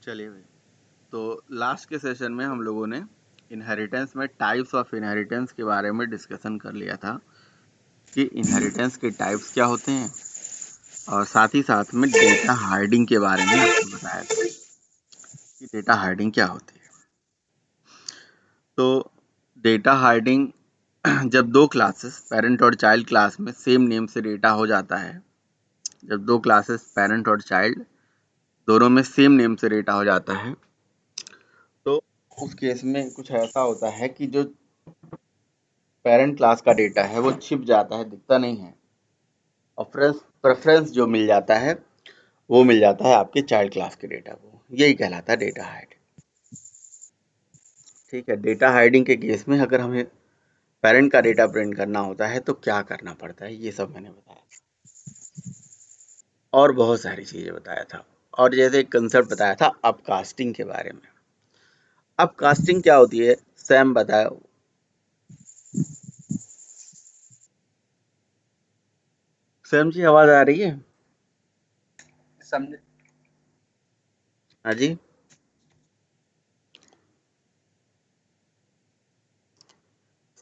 चलिए भाई, तो लास्ट के सेशन में हम लोगों ने इनहेरिटेंस में टाइप्स ऑफ इनहेरिटेंस के बारे में डिस्कशन कर लिया था कि इनहेरिटेंस के टाइप्स क्या होते हैं, और साथ ही साथ में डेटा हाइडिंग के बारे में आपको बताया था कि डेटा हाइडिंग क्या होती है। तो डेटा हाइडिंग जब दो क्लासेस पेरेंट और चाइल्ड क्लास में सेम नेम से डेटा हो जाता है, जब दो क्लासेस पेरेंट और चाइल्ड दोनों में सेम नेम से डेटा हो जाता है, तो उस केस में कुछ ऐसा होता है कि जो पेरेंट क्लास का डेटा है वो छिप जाता है, दिखता नहीं है, और प्रेफरेंस जो मिल जाता है वो मिल जाता है आपके चाइल्ड क्लास के डेटा को। यही कहलाता है डेटा हाइड। ठीक है, डेटा हाइडिंग के केस में अगर हमें पेरेंट का डेटा प्रिंट करना होता है तो क्या करना पड़ता है, ये सब मैंने बताया था, और बहुत सारी चीजें बताया था। और जैसे एक कंसेप्ट बताया था अपकास्टिंग के बारे में। अपकास्टिंग क्या होती है, सैम बताओ। सैम जी आवाज आ रही है? समझे? हाँ जी,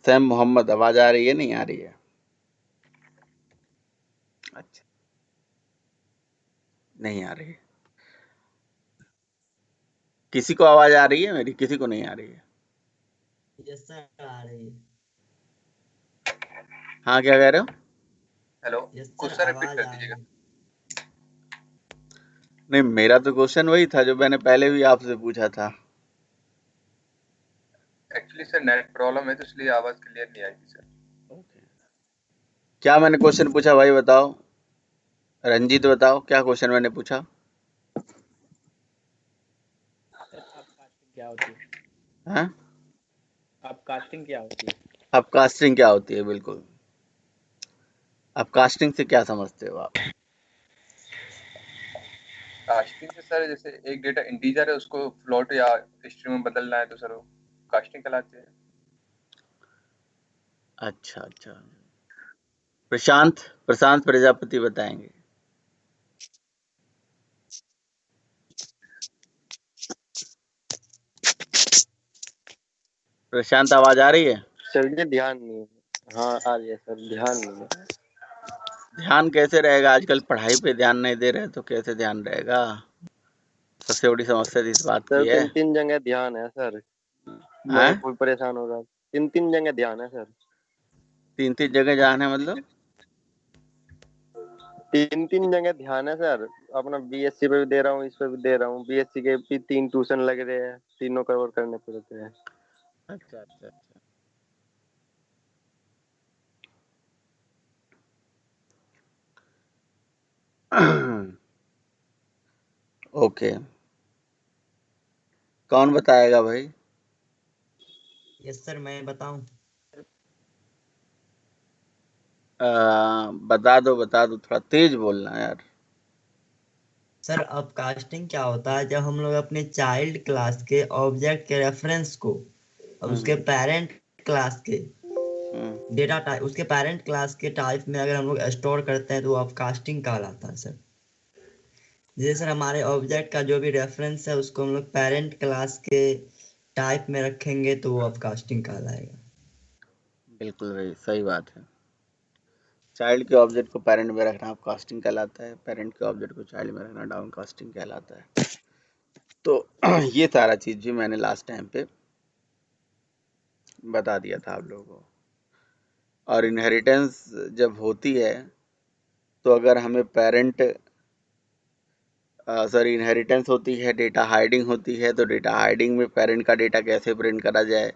सैम मोहम्मद आवाज आ रही है, नहीं आ रही है? अच्छा, नहीं आ रही है। किसी को आवाज आ रही है मेरी, किसी को नहीं आ रही है? यस सर आ रही है। हाँ, क्या कह रहे हो? Hello, yes sir question repeat आवाज कर आ रही दीजिएगा। है। नहीं, मेरा तो क्वेश्चन वही था जो मैंने पहले भी आपसे पूछा था। एक्चुअली सर नेट प्रॉब्लम है तो इसलिए आवाज क्लियर नहीं आई थी सर। ओके, क्या मैंने क्वेश्चन पूछा भाई बताओ? रंजीत बताओ क्या क्वेश्चन मैंने पूछा? सर अपकास्टिंग क्या होती है? हाँ, अपकास्टिंग क्या होती है? अपकास्टिंग क्या होती है, बिल्कुल। अपकास्टिंग से क्या समझते हो आप? कास्टिंग से सर जैसे एक डेटा इंटीजर है उसको फ्लोट या स्ट्रिंग में बदलना है तो सर वो कास्टिंग कहलाते हैं। अच्छा अच्छा, प्रशांत प्रशांत प्रजापति बताएंगे। प्रशांत आवाज आ रही है? सर ये ध्यान नहीं है। हाँ आ रही है सर, ध्यान नहीं है। ध्यान कैसे रहेगा, आजकल पढ़ाई पे ध्यान नहीं दे रहे तो कैसे ध्यान रहेगा? सबसे बड़ी समस्या तो इस बात सर की है। 3 जगह ध्यान है सर, मैं हैं? कोई परेशान हो रहा। 3 जगह ध्यान है सर। 3 जगह जाना है मतलब? 3 जगह ध्यान है सर। अपना बीएससी पे भी दे रहा हूँ, इस पे भी दे रहा हूँ। बीएससी के भी 3 ट्यूशन लग रहे हैं, तीनों कवर करने पड़ते हैं। अच्छा अच्छा अच्छा, ओके, कौन बताएगा भाई? यस सर मैं बताऊं। बता दो, थोड़ा तेज बोलना यार। सर अपकास्टिंग क्या होता है, जब हम लोग अपने चाइल्ड क्लास के ऑब्जेक्ट के रेफरेंस को और उसके हम्म पेरेंट क्लास के हम्म, डेटा टाइप, उसके पेरेंट क्लास के टाइप में अगर हम लोग स्टोर करते हैं तो वो अपकास्टिंग कहलाता है सर। जैसे सर हमारे ऑब्जेक्ट का जो भी रेफरेंस है उसको हम लोग पेरेंट क्लास के टाइप में रखेंगे तो वो अपकास्टिंग कहलाएगा। बिल्कुल भाई, सही बात है। चाइल्ड के ऑब्जेक्ट को पेरेंट में रखना अप कास्टिंग कहलाता है, पेरेंट के ऑब्जेक्ट को चाइल्ड में रखना डाउन कास्टिंग कहलाता है। तो ये सारा चीज भी मैंने लास्ट टाइम पे बता दिया था आप लोगों को। और इनहेरिटेंस जब होती है तो अगर हमें पेरेंट सॉरी इनहेरिटेंस होती है, डेटा हाइडिंग होती है, तो डेटा हाइडिंग में पेरेंट का डेटा कैसे प्रिंट करा जाए,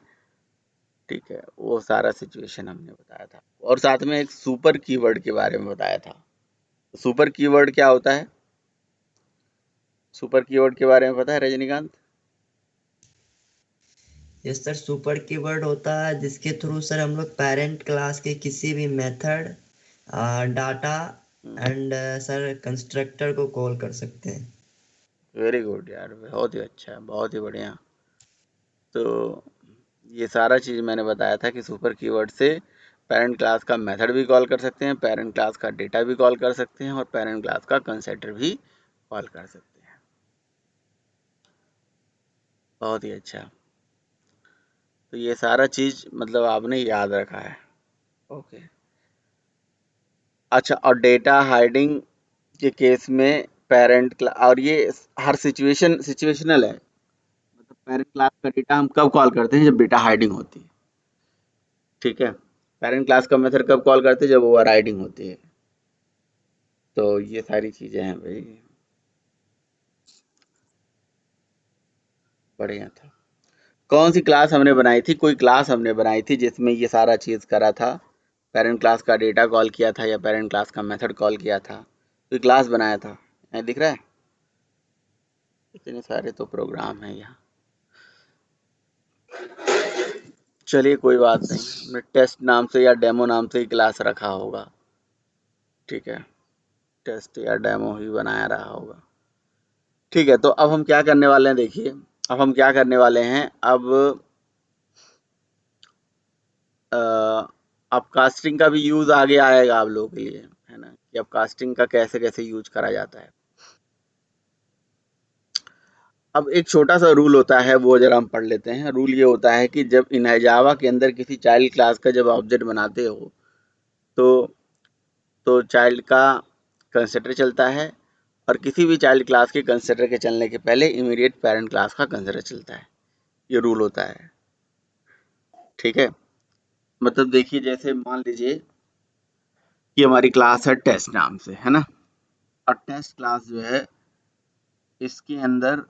ठीक है, वो सारा सिचुएशन हमने बताया था। और साथ में एक सुपर कीवर्ड के बारे में बताया था। सुपर कीवर्ड क्या होता है? सुपर कीवर्ड के बारे में पता है Rajinikanth? Yes sir super keyword होता है जिसके थ्रू सर हम लोग पेरेंट क्लास के किसी भी method, data and sir constructor को कॉल कर सकते हैं। वेरी गुड यार, बहुत ही अच्छा, बहुत ही बढ़िया। तो ये सारा चीज मैंने बताया था कि सुपर कीवर्ड से पेरेंट क्लास का मेथड भी कॉल कर सकते हैं, पेरेंट क्लास का डेटा भी कॉल कर सकते हैं, और पेरेंट क्लास का कंस्ट्रक्टर भी कॉल कर सकते हैं। बहुत ही अच्छा। तो ये सारा चीज मतलब आपने याद रखा है। ओके। अच्छा, और डेटा हाइडिंग के केस में पेरेंट और ये हर सिचुएशनल है। मतलब पेरेंट क्लास का डेटा हम कब कॉल करते हैं? जब डेटा हाइडिंग होती है। ठीक है। पेरेंट क्लास का मेथड कब कॉल करते हैं? जब ओवर राइडिंग होती है। तो ये सारी चीजें हैं भाई। बढ़िया था। कौन सी क्लास हमने बनाई थी? कोई क्लास हमने बनाई थी जिसमें ये सारा चीज करा था। पेरेंट क्लास का डेटा कॉल किया था या पेरेंट क्लास का मेथड कॉल किया था। कोई क्लास बनाया था। यहाँ दिख रहा है? इतने सारे तो प्रोग्राम है यहाँ। चलिए कोई बात नहीं, हमने टेस्ट नाम से या डेमो नाम से ही क्लास रखा होगा। ठीक है, टेस्ट या डेमो ही बनाया रहा होगा। ठीक है, तो अब हम क्या करने वाले हैं? देखिए, अब हम क्या करने वाले हैं? अब कास्टिंग का भी यूज आगे आएगा आप लोगों के लिए, है ना, कि अब कास्टिंग का कैसे कैसे यूज करा जाता है। अब एक छोटा सा रूल होता है, वो जरा हम पढ़ लेते हैं। रूल ये होता है कि जब इन जावा के अंदर किसी चाइल्ड क्लास का जब ऑब्जेक्ट बनाते हो तो चाइल्ड का कंस्ट्रक्टर चलता है, और किसी भी चाइल्ड क्लास के कंस्ट्रक्टर के चलने के पहले इमीडिएट पेरेंट क्लास का कंस्ट्रक्टर चलता है। ये रूल होता है। ठीक है, मतलब देखिए, जैसे मान लीजिए कि हमारी क्लास है टेस्ट नाम से, है ना, और टेस्ट क्लास जो है इसके अंदर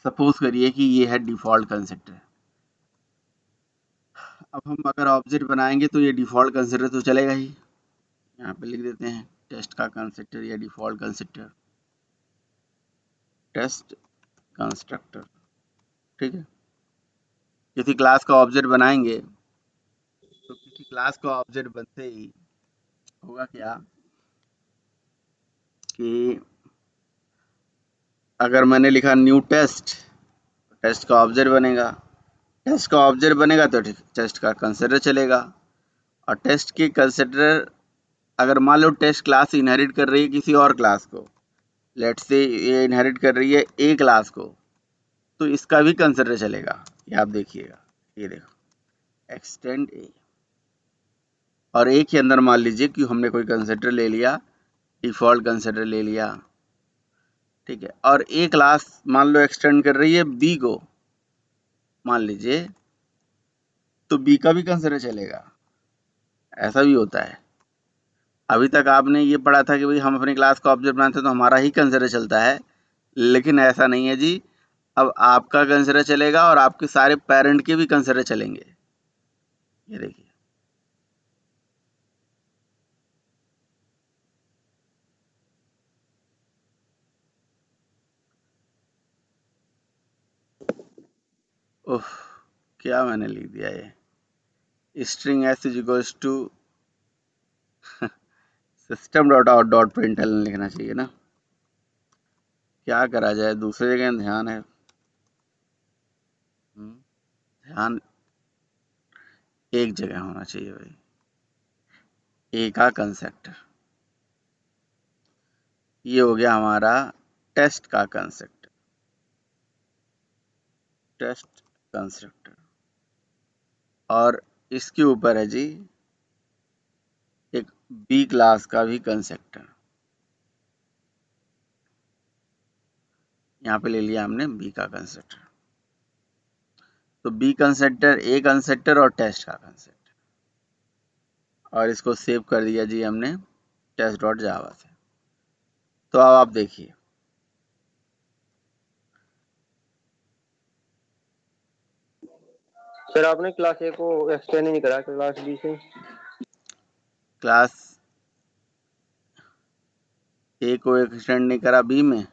सपोज करिए कि ये है डिफॉल्ट कंस्ट्रक्टर। अब हम अगर ऑब्जेक्ट बनाएंगे तो ये डिफॉल्ट कंस्ट्रक्टर तो चलेगा ही। यहाँ पे लिख देते हैं टेस्ट का कंस्ट्रक्टर या डिफॉल्ट कंस्ट्रक्टर, टेस्ट कंस्ट्रक्टर। ठीक है, किसी क्लास का ऑब्जेक्ट बनाएंगे तो किसी क्लास का ऑब्जेक्ट बनते ही होगा क्या कि अगर मैंने लिखा न्यू टेस्ट, टेस्ट का ऑब्जेक्ट बनेगा। टेस्ट का ऑब्जेक्ट बनेगा तो टेस्ट का कंस्ट्रक्टर चलेगा। और टेस्ट की कंस्ट्रक्टर अगर मान लो टेस्ट क्लास इनहेरिट कर रही है किसी और क्लास को, लेट्स से ये इनहेरिट कर रही है ए क्लास को, तो इसका भी कंस्ट्रक्टर चलेगा। ये आप देखिएगा, ये देखो एक्सटेंड ए, और ए के अंदर मान लीजिए कि हमने कोई कंस्ट्रक्टर ले लिया, डिफॉल्ट कंस्ट्रक्टर ले लिया। ठीक है, और ए क्लास मान लो एक्सटेंड कर रही है बी को, मान लीजिए, तो बी का भी कंस्ट्रक्टर चलेगा। ऐसा भी होता है। अभी तक आपने ये पढ़ा था कि भाई हम अपनी क्लास का ऑब्जेक्ट बनाते हैं तो हमारा ही कंसिडर चलता है, लेकिन ऐसा नहीं है जी। अब आपका कंसिडर चलेगा और आपके सारे पेरेंट के भी कंसिडर चलेंगे। ये देखिए, ओह, क्या मैंने लिख दिया ये, string S is equals to system dot out dot println लिखना चाहिए ना। क्या करा जाए, दूसरे जगह ध्यान है। ध्यान एक जगह होना चाहिए भाई। ए का कंसेप्ट, ये हो गया हमारा टेस्ट का कंसेप्ट, टेस्ट कंस्ट्रक्टर। और इसके ऊपर है जी एक बी क्लास का भी कंस्ट्रक्टर। यहाँ पे ले लिया हमने बी का कंस्ट्रक्टर। तो बी कंस्ट्रक्टर, ए कंस्ट्रक्टर और टेस्ट का कंस्ट्रक्टर, और इसको सेव कर दिया जी हमने टेस्ट डॉट जावा से। तो अब आप देखिए, सर आपने क्लास ए को एक्सटेंड नहीं करा क्लास बी से? क्लास ए को एक्सटेंड नहीं करा बी में,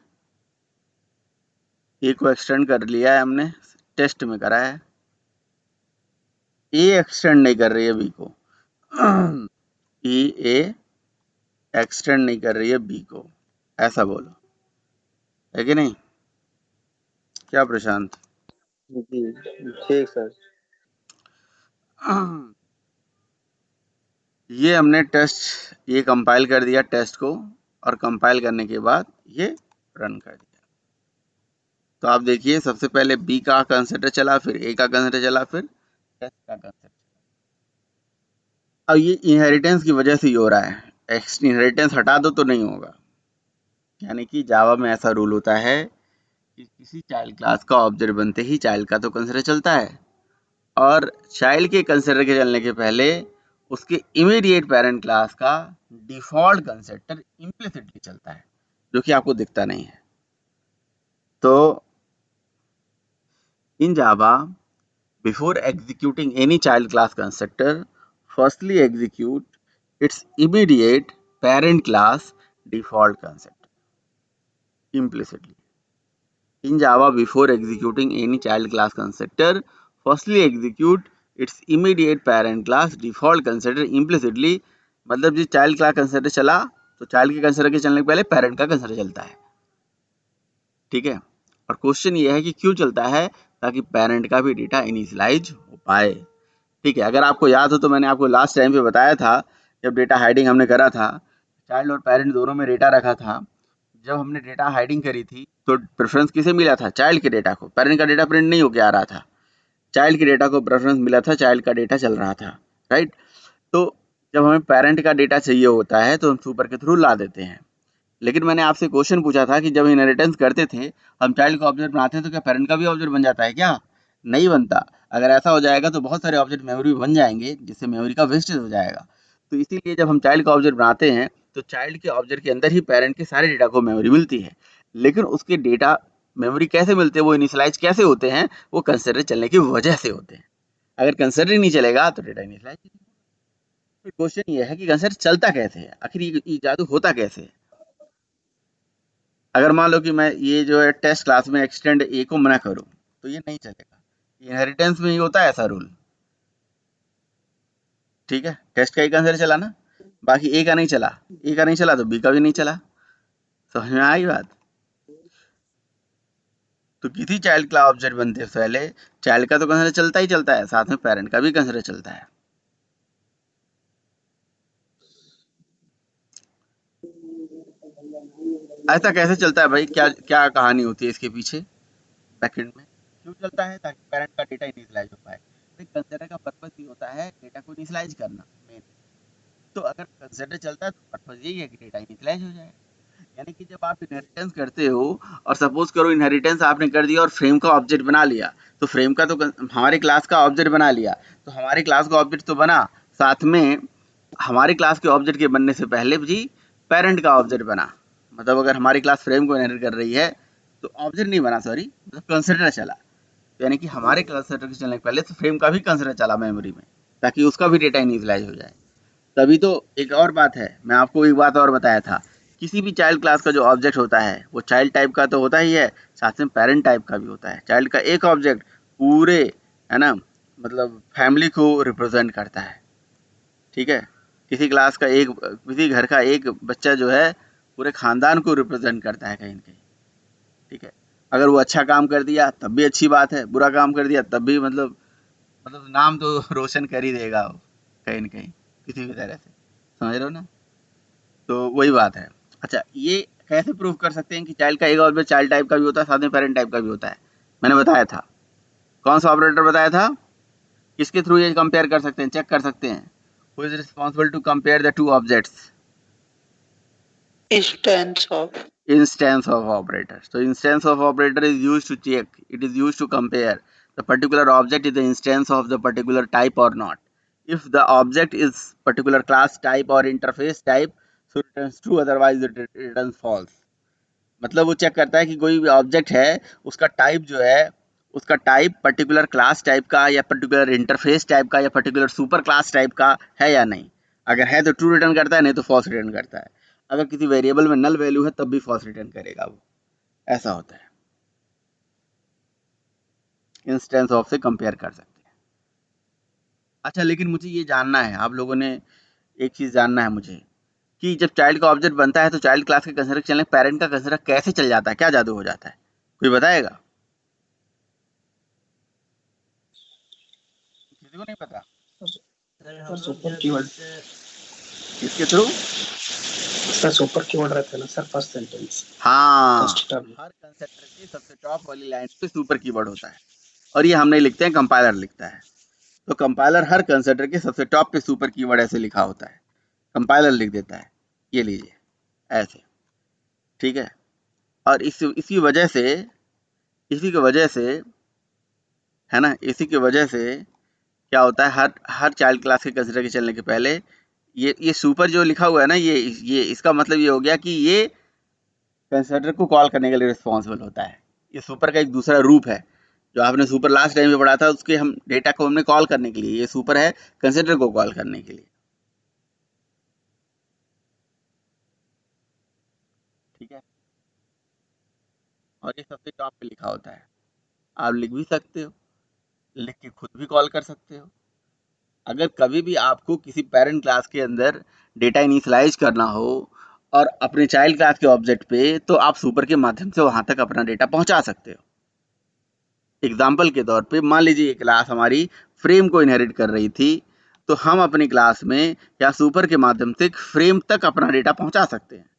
ए को एक्सटेंड कर लिया है हमने, टेस्ट में करा है। ए एक्सटेंड नहीं कर रही है बी को, ए एक्सटेंड नहीं कर रही है बी को, ऐसा बोलो, है कि नहीं? क्या प्रशांत? जी ठीक सर। ये हमने टेस्ट, ये कंपाइल कर दिया टेस्ट को, और कंपाइल करने के बाद ये रन कर दिया। तो आप देखिए सबसे पहले बी का कंसिडर चला, फिर ए का कंसिडर चला, फिर एस का कंसिडर। अब ये इनहेरिटेंस की वजह से ही हो रहा है, इनहेरिटेंस हटा दो तो नहीं होगा। यानी कि जावा में ऐसा रूल होता है कि किसी चाइल्ड क्लास का ऑब्जेक्ट बनते ही चाइल्ड का तो कंसिडर चलता है, और चाइल्ड के कंसिडर के चलने के पहले उसके इमीडिएट पेरेंट क्लास का डिफॉल्ट कंसिडर इम्प्लिसिटली चलता है, जो कि आपको दिखता नहीं है। तो in Java, before executing any child class constructor, firstly execute its immediate parent class default constructor implicitly. In Java, before executing any child class constructor, firstly execute its immediate parent class default constructor implicitly. मतलब जो child class consider चला तो child के consider के चलने के पहले parent का कंसिडर चलता है, ठीक है। और क्वेश्चन ये है कि क्यों चलता है, ताकि पेरेंट का भी डेटा इनिशियलाइज हो पाए, ठीक है। अगर आपको याद हो तो मैंने आपको लास्ट टाइम पे बताया था, जब डेटा हाइडिंग हमने करा था, चाइल्ड और पेरेंट दोनों में डेटा रखा था। जब हमने डेटा हाइडिंग करी थी तो प्रेफरेंस किसे मिला था, चाइल्ड के डेटा को। पेरेंट का डेटा प्रिंट नहीं होके आ रहा था, चाइल्ड के डेटा को प्रेफरेंस मिला था, चाइल्ड का डेटा चल रहा था, राइट। तो जब हमें पेरेंट का डेटा चाहिए होता है तो हम सुपर के थ्रू ला देते हैं। लेकिन मैंने आपसे क्वेश्चन पूछा था कि जब इनहेरिटेंस करते थे, हम चाइल्ड का ऑब्जेक्ट बनाते हैं तो क्या पेरेंट का भी ऑब्जेक्ट बन जाता है क्या? नहीं बनता। अगर ऐसा हो जाएगा तो बहुत सारे ऑब्जेक्ट मेमोरी में बन जाएंगे, जिससे मेमोरी का वेस्टेज हो जाएगा। तो इसीलिए जब हम चाइल्ड का ऑब्जेक्ट बनाते हैं तो चाइल्ड के ऑब्जेक्ट के अंदर ही पेरेंट के सारे डेटा को मेमोरी मिलती है। लेकिन उसके डेटा मेमोरी कैसे मिलते हैं, वो इनिशियलाइज कैसे होते हैं, वो कंसिडर चलने की वजह से होते हैं। अगर कंसिडर नहीं चलेगा तो डेटा इनिशियलाइज। क्वेश्चन ये है कि कंसिडर चलता कैसे है, आखिर ये जादू होता कैसे है। अगर मान लो कि मैं ये जो है टेस्ट क्लास में एक्सटेंड ए को मना करूं तो ये नहीं चलेगा। इनहेरिटेंस में ही होता है ऐसा रूल, ठीक है। टेस्ट का ही कंसिडर चला ना, बाकी ए का नहीं चला। ए का नहीं चला तो बी का भी नहीं चला। समझ में आई बात? तो किसी चाइल्ड क्लास ऑब्जेक्ट बनते से पहले चाइल्ड का तो कंसिडर चलता ही चलता है, साथ में पेरेंट का भी कंसिडर चलता है। ऐसा कैसे चलता है भाई, क्या क्या कहानी होती है इसके पीछे बैकएंड में, क्यों चलता है? ताकि पेरेंट का डेटा इनिशियलाइज हो पाए। कंसिडर का पर्पस ही होता है डेटा को इनिशियलाइज करना मेन। तो अगर कंसिडर चलता है तो पर्पस यही है कि डेटा इनिशियलाइज हो जाए। यानी कि जब आप इनहेरिटेंस करते हो और सपोज करो इनहेरिटेंस आपने कर दिया और फ्रेम का ऑब्जेक्ट बना लिया, तो फ्रेम का तो हमारे क्लास का ऑब्जेक्ट बना लिया, तो हमारे क्लास का ऑब्जेक्ट तो बना, साथ में हमारे क्लास के ऑब्जेक्ट के बनने से पहले भी पेरेंट का ऑब्जेक्ट बना। मतलब अगर हमारी क्लास फ्रेम को इनहेरिट कर रही है तो ऑब्जेक्ट नहीं बना, सॉरी, मतलब कंसिडर चला। तो यानी कि हमारे कंसिडर के चलने के पहले तो फ्रेम का भी कंसिडर चला मेमोरी में, ताकि उसका भी डेटा इनिशियलाइज हो जाए। तभी तो एक और बात है, मैं आपको एक बात और बताया था, किसी भी चाइल्ड क्लास का जो ऑब्जेक्ट होता है वो चाइल्ड टाइप का तो होता ही है, साथ में पेरेंट टाइप का भी होता है। चाइल्ड का एक ऑब्जेक्ट पूरे, है ना, मतलब फैमिली को रिप्रेजेंट करता है, ठीक है। किसी क्लास का एक, किसी घर का एक बच्चा जो है पूरे खानदान को रिप्रेजेंट करता है कहीं ना कहीं, ठीक है। अगर वो अच्छा काम कर दिया तब भी अच्छी बात है, बुरा काम कर दिया तब भी मतलब नाम तो रोशन कर ही देगा वो कहीं ना कहीं, किसी भी तरह से। समझ रहे हो ना? तो वही बात है। अच्छा, ये कैसे प्रूव कर सकते हैं कि चाइल्ड का एक ऑब्जेक्ट चाइल्ड टाइप का भी होता है, साथ में पेरेंट टाइप का भी होता है? मैंने बताया था, कौन सा ऑपरेटर बताया था, किसके थ्रू ये कंपेयर कर सकते हैं, चेक कर सकते हैं? Who is responsible to compare the two objects? Instance of. Instance of operator. So instance of operator is used to check, it is used to compare the particular object is the instance of the particular type or not. If the object is particular class type or interface type, so it returns true, otherwise it returns false. मतलब वो check करता है कि कोई भी object है उसका type जो है, उसका टाइप पर्टिकुलर क्लास टाइप का या पर्टिकुलर इंटरफेस टाइप का या पर्टिकुलर सुपर क्लास टाइप का है या नहीं। अगर है तो ट्रू रिटर्न करता है, नहीं तो फॉल्स रिटर्न करता है। अगर किसी वेरिएबल में नल वैल्यू है तब भी फॉल्स रिटर्न करेगा वो। ऐसा होता है, इंस्टेंस ऑफ से कंपेयर कर सकते हैं। अच्छा, लेकिन मुझे ये जानना है, आप लोगों ने एक चीज़ जानना है मुझे, कि जब चाइल्ड का ऑब्जेक्ट बनता है तो चाइल्ड क्लास के कंसिडर चलने पेरेंट का कंसिडर कैसे चल जाता है, क्या जादू हो जाता है, कोई बताएगा? किसी को नहीं पता? सर हम लोग सुपर जब कीवर्ड। जैसे इसके थ्रू सर सुपर कीवर्ड रहता है ना सर फर्स्ट सेंटेंस हाँ, फर्स्ट टर्म। हर कंस्ट्रक्टर की सबसे टॉप वाली लाइन पे सुपर कीवर्ड होता है और ये हम नहीं लिखते हैं, कंपाइलर लिखता है। तो कंपाइलर हर कंस्ट्रक्टर के सबसे टॉप पे सुपर कीवर्ड ऐसे लिखा होता है, कंपाइलर लिख देता है, ये लीजिए ऐसे, ठीक है। और इसी की वजह से है ना, इसी की वजह से क्या होता है, हर चाइल्ड क्लास के कंसिडर के चलने के पहले ये सुपर जो लिखा हुआ है ना, ये इसका मतलब ये हो गया कि ये कंसिडर को कॉल करने के लिए रिस्पॉन्सिबल होता है। ये सुपर का एक दूसरा रूप है, जो आपने सुपर लास्ट टाइम में पढ़ा था, उसके हम डेटा को हमने कॉल करने के लिए, ये सुपर है कंसिडर को कॉल करने के लिए, ठीक है। और ये सबसे टॉप पे लिखा होता है, आप लिख भी सकते हो, लिख के खुद भी कॉल कर सकते हो। अगर कभी भी आपको किसी पेरेंट क्लास के अंदर डेटा इनिशियलाइज करना हो और अपने चाइल्ड क्लास के ऑब्जेक्ट पे, तो आप सुपर के माध्यम से वहां तक अपना डेटा पहुंचा सकते हो। एग्जाम्पल के तौर पे मान लीजिए क्लास हमारी फ्रेम को इनहेरिट कर रही थी, तो हम अपनी क्लास में या सुपर के माध्यम से फ्रेम तक अपना डेटा पहुंचा सकते हैं।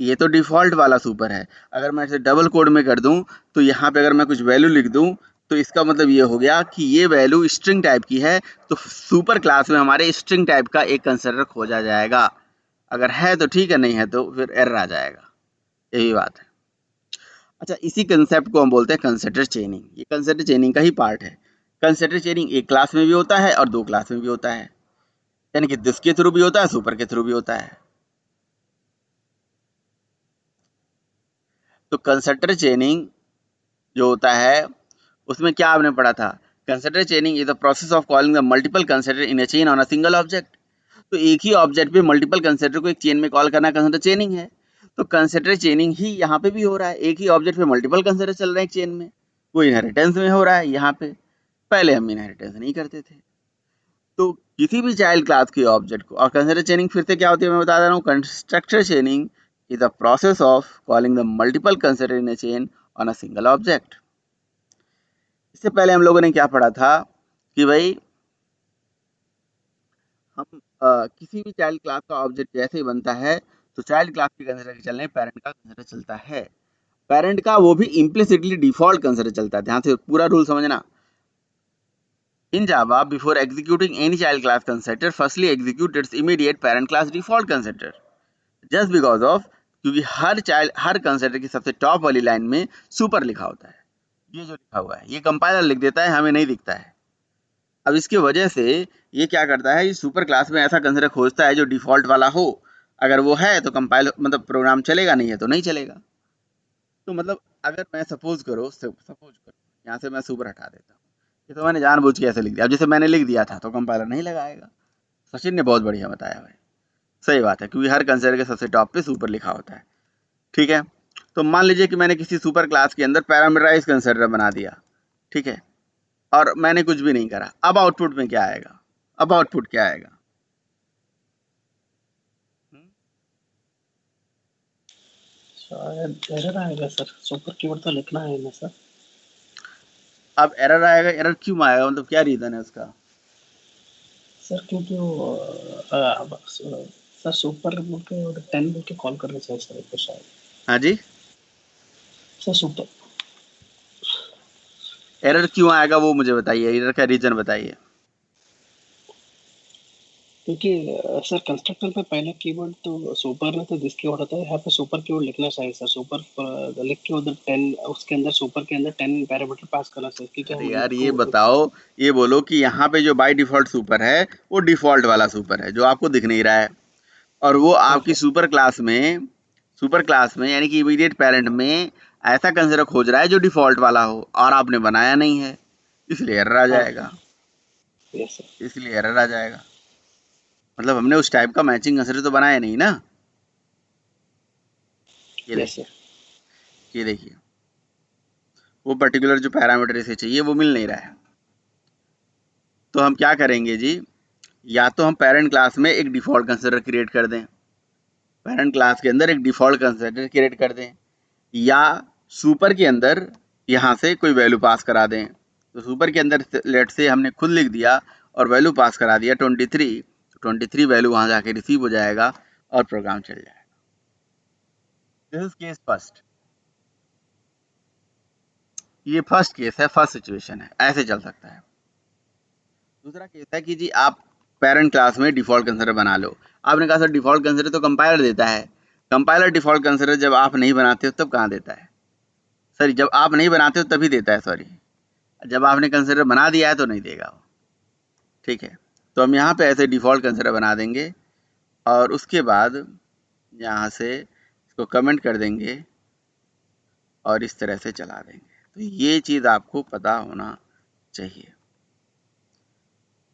ये तो डिफॉल्ट वाला सुपर है। अगर मैं इसे डबल कोड में कर दूं, तो यहाँ पे अगर मैं कुछ वैल्यू लिख दूं, तो इसका मतलब ये हो गया कि ये वैल्यू स्ट्रिंग टाइप की है, तो सुपर क्लास में हमारे स्ट्रिंग टाइप का एक कंस्ट्रक्टर खोजा जाएगा। अगर है तो ठीक है, नहीं है तो फिर एरर आ जाएगा, यही बात है। अच्छा, इसी कंसेप्ट को हम बोलते हैं कंस्ट्रक्टर चेनिंग। ये कंस्ट्रक्टर चेनिंग का ही पार्ट है। कंस्ट्रक्टर चेनिंग एक क्लास में भी होता है और दो क्लास में भी होता है, यानी कि दिस के थ्रू भी होता है, सुपर के थ्रू भी होता है। तो कंस्ट्रक्टर चेनिंग जो होता है, उसमें क्या आपने पढ़ा था, constructor चेनिंग is the process of calling the multiple constructor in a chain on a single object. तो एक ही ऑब्जेक्ट पे मल्टीपल कंस्ट्रक्टर को एक चेन में कॉल करना कंस्ट्रक्टर चेनिंग है। तो कंस्ट्रक्टर चेनिंग ही यहाँ पे भी हो रहा है, एक ही ऑब्जेक्ट पे मल्टीपल कंस्ट्रक्टर चल रहे हैं एक चेन में, वो इनहेरिटेंस में हो रहा है यहाँ पे। पहले हम इनहेरिटेंस नहीं करते थे। तो किसी भी चाइल्ड क्लास के ऑब्जेक्ट को, और कंस्ट्रक्टर चेनिंग फिर से क्या होती है मैं बता दे रहा हूँ, constructor चेनिंग is the process of calling the multiple constructor in a chain on a single object. इससे पहले हम लोगों ने क्या पढ़ा था कि भाई हम किसी भी चाइल्ड क्लास का ऑब्जेक्ट जैसे ही बनता है, तो चाइल्ड क्लास के कंसिडर के चलने पेरेंट का कंसिडर चलता है। पेरेंट का वो भी इम्प्लिसिटली डिफॉल्ट कंसिडर चलता है। ध्यान से पूरा रूल समझना। In Java before executing any child class consider firstly execute its immediate parent class default consider, just because of, क्योंकि हर कंसिडर की सबसे टॉप वाली लाइन में सुपर लिखा होता है। ये जो लिखा हुआ है ये कंपाइलर लिख देता है, हमें नहीं दिखता है। अब इसकी वजह से ये क्या करता है, ये सुपर क्लास में ऐसा कंसिडर खोजता है जो डिफॉल्ट वाला हो। अगर वो है तो कंपाइल मतलब प्रोग्राम चलेगा, नहीं है तो नहीं चलेगा। तो मतलब अगर मैं सपोज करो यहाँ से मैं सुपर हटा देता हूँ, ये तो मैंने जानबूझ के ऐसे लिख दिया। अब जैसे मैंने लिख दिया था तो कंपाइलर नहीं लगाएगा। सचिन ने बहुत बढ़िया बताया भाई, सही बात है, क्योंकि हर कंसिडर के सबसे टॉप पे सुपर लिखा होता है, ठीक है। तो मान लीजिए कि मैंने किसी सुपर क्लास के अंदर पैरामीटराइज कंसिडर बना दिया, ठीक है, और मैंने कुछ भी नहीं करा। अब आउटपुट में क्या आएगा, अब आउटपुट क्या आएगा, शायद एरर आएगा सर, सुपर कीवर्ड तो लिखना है ना सर। अब एरर आएगा। एरर क्यों आएगा, मतलब क्या रीजन है उसका? सर क्योंकि वो सर सुपर बोल के और 10 बोल के कॉल करना चाहिए सर को शायद। हाँ जी, सर सुपर एरर क्यों आएगा वो मुझे बताइए, एरर का रीजन बताइए। क्योंकि सर कंस्ट्रक्टर पे पहला कीवर्ड तो सुपर है, तो दिस कीवर्ड होता है। यहाँ पे सुपर कीवर्ड लिखना चाहिए सर। सुपर लिख के उधर 10 उसके अंदर सुपर के अंदर 10 पैरामीटर पास करना चाहिए, क्योंकि अरे हम यार ये बताओ, ये बोलो कि यहाँ पे जो बाय डिफॉल्ट सुपर है वो डिफॉल्ट वाला सुपर है जो आपको दिख नहीं रहा है, और वो आपकी सुपर क्लास में यानी कि इमीडिएट पेरेंट में ऐसा कंसिडर खोज रहा है जो डिफॉल्ट वाला हो, और आपने बनाया नहीं है, इसलिए एरर आ जाएगा। इसलिए एरर आ जाएगा, मतलब हमने उस टाइप का मैचिंग कंसिडर तो बनाया नहीं ना। ये देखिए वो पर्टिकुलर जो पैरामीटर इसे चाहिए वो मिल नहीं रहा है। तो हम क्या करेंगे जी, या तो हम पेरेंट क्लास में एक डिफॉल्ट कंसिडर क्रिएट कर दें, पेरेंट क्लास के अंदर एक डिफॉल्ट कंसिडर क्रिएट कर दें, या सुपर के अंदर यहाँ से कोई वैल्यू पास करा दें। तो सुपर के अंदर लेट से हमने खुद लिख दिया और वैल्यू पास करा दिया 23, तो 23 वैल्यू वहां जाके रिसीव हो जाएगा और प्रोग्राम चल जाएगा। This is case first. ये फर्स्ट केस है, फर्स्ट सिचुएशन है, ऐसे चल सकता है। दूसरा केस है कि जी आप पेरेंट क्लास में डिफॉल्ट कंसिडर बना लो। आपने कहा सर डिफॉल्ट कंसिडर तो कंपाइलर देता है। कंपाइलर डिफॉल्ट कंसिडर जब आप नहीं बनाते हो तब कहाँ देता है? सॉरी, जब आप नहीं बनाते हो तभी देता है, सॉरी। जब आपने कंसिडर बना दिया है तो नहीं देगा वो। ठीक है, तो हम यहाँ पे ऐसे डिफॉल्ट कंसिडर बना देंगे और उसके बाद यहाँ से इसको कमेंट कर देंगे और इस तरह से चला देंगे। तो ये चीज़ आपको पता होना चाहिए।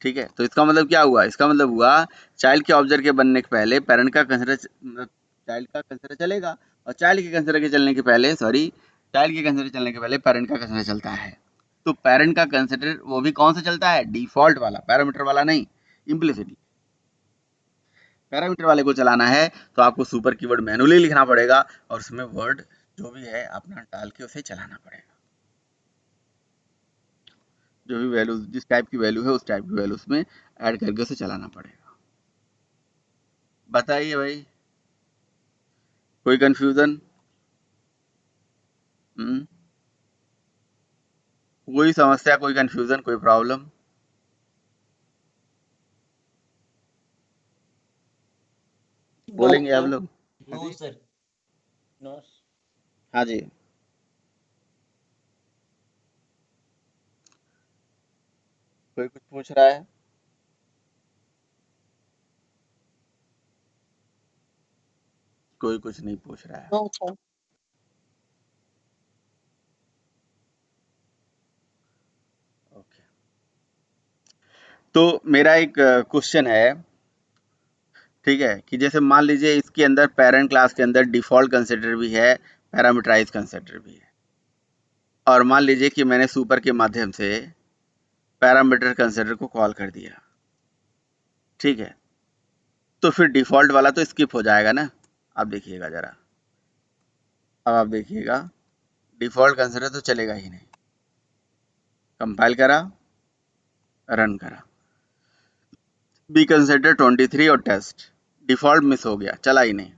ठीक है, तो इसका मतलब क्या हुआ? इसका मतलब हुआ चाइल्ड के ऑब्जेक्ट के बनने के पहले पेरेंट का कंसिडर, चाइल्ड का कंसिडर चलेगा और चाइल्ड के कंसिडर के चलने के पहले, सॉरी, चाइल्ड के कंसिडर चलने के पहले पेरेंट का कंसिडर चलता है। तो पेरेंट का कंसिडर वो भी कौन सा चलता है? डिफॉल्ट वाला, पैरामीटर वाला नहीं, इम्प्लिसिटली। पैरामीटर वाले को चलाना है तो आपको सुपर कीवर्ड मैनुअली लिखना पड़ेगा और उसमें वर्ड जो भी है अपना डाल के उसे चलाना पड़ेगा। जो भी वैल्यू, जिस टाइप की वैल्यू है उस टाइप की वैल्यू उसमें ऐड करके उसे चलाना पड़ेगा। बताइए भाई, कोई कंफ्यूजन? कोई समस्या, कोई कंफ्यूजन, कोई प्रॉब्लम? बोलेंगे आप लोग? No sir. नो। हाँ जी, कोई कुछ पूछ रहा है? कोई कुछ नहीं पूछ रहा है। No sir. ओके, तो मेरा एक क्वेश्चन है, ठीक है, कि जैसे मान लीजिए इसके अंदर पेरेंट क्लास के अंदर डिफॉल्ट कंसिडर भी है, पैरामीटराइज कंसिडर भी है, और मान लीजिए कि मैंने सुपर के माध्यम से पैरामीटर कंसिडर को कॉल कर दिया। ठीक है, तो फिर डिफॉल्ट वाला तो स्किप हो जाएगा ना। आप देखिएगा जरा, अब आप देखिएगा डिफॉल्ट कंसिडर तो चलेगा ही नहीं। कंपाइल करा, रन करा, बी कंसिडर 23 और टेस्ट, डिफॉल्ट मिस हो गया, चला ही नहीं,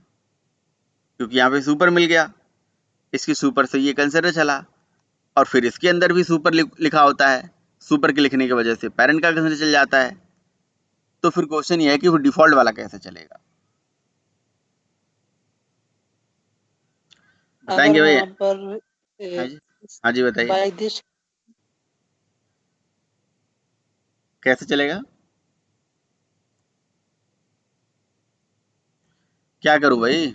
क्योंकि यहाँ पे सुपर मिल गया। इसकी सुपर से ये कंसिडर चला और फिर इसके अंदर भी सुपर लिखा होता है। सुपर के लिखने की वजह से पेरेंट का कंसिडर चल जाता है। तो फिर क्वेश्चन ये है कि वो डिफॉल्ट वाला कैसे चलेगा? बताएंगे अगर भैया? वहाँ पर हाँ जी, हाँ जी, बताइए बाय दिस कैसे चलेगा? क्या करूं भाई?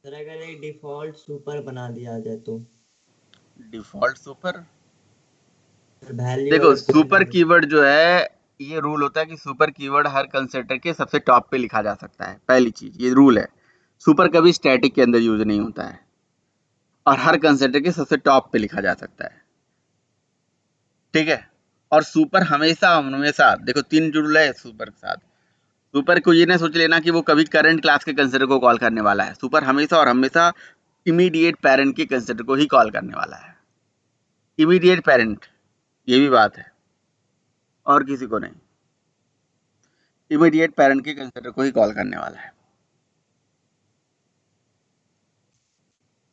सर अगर एक डिफॉल्ट सुपर बना दिया जाए तो डिफॉल्ट सुपर, वैल्यू देखो अगर कोई सुपर कीवर्ड जो है, ये रूल होता है कि सुपर कीवर्ड हर कंस्ट्रक्टर के सबसे टॉप पे लिखा जा सकता है। पहली चीज ये रूल है, सुपर कभी स्टैटिक के अंदर यूज नहीं होता है और हर कंस्ट्रक्टर के सबसे टॉप पे लिखा जा सकता है। ठीक है, और सुपर हमेशा हमेशा, देखो 3 रूल है सुपर के साथ। सुपर को ये ना सोच लेना कि वो कभी करंट क्लास के कंसिडर को कॉल करने वाला है। सुपर हमेशा और हमेशा इमीडिएट पेरेंट के कंसिडर को ही कॉल करने वाला है। इमीडिएट पेरेंट, ये भी बात है, और किसी को नहीं। इमीडिएट पेरेंट के कंसिडर को ही कॉल करने वाला है।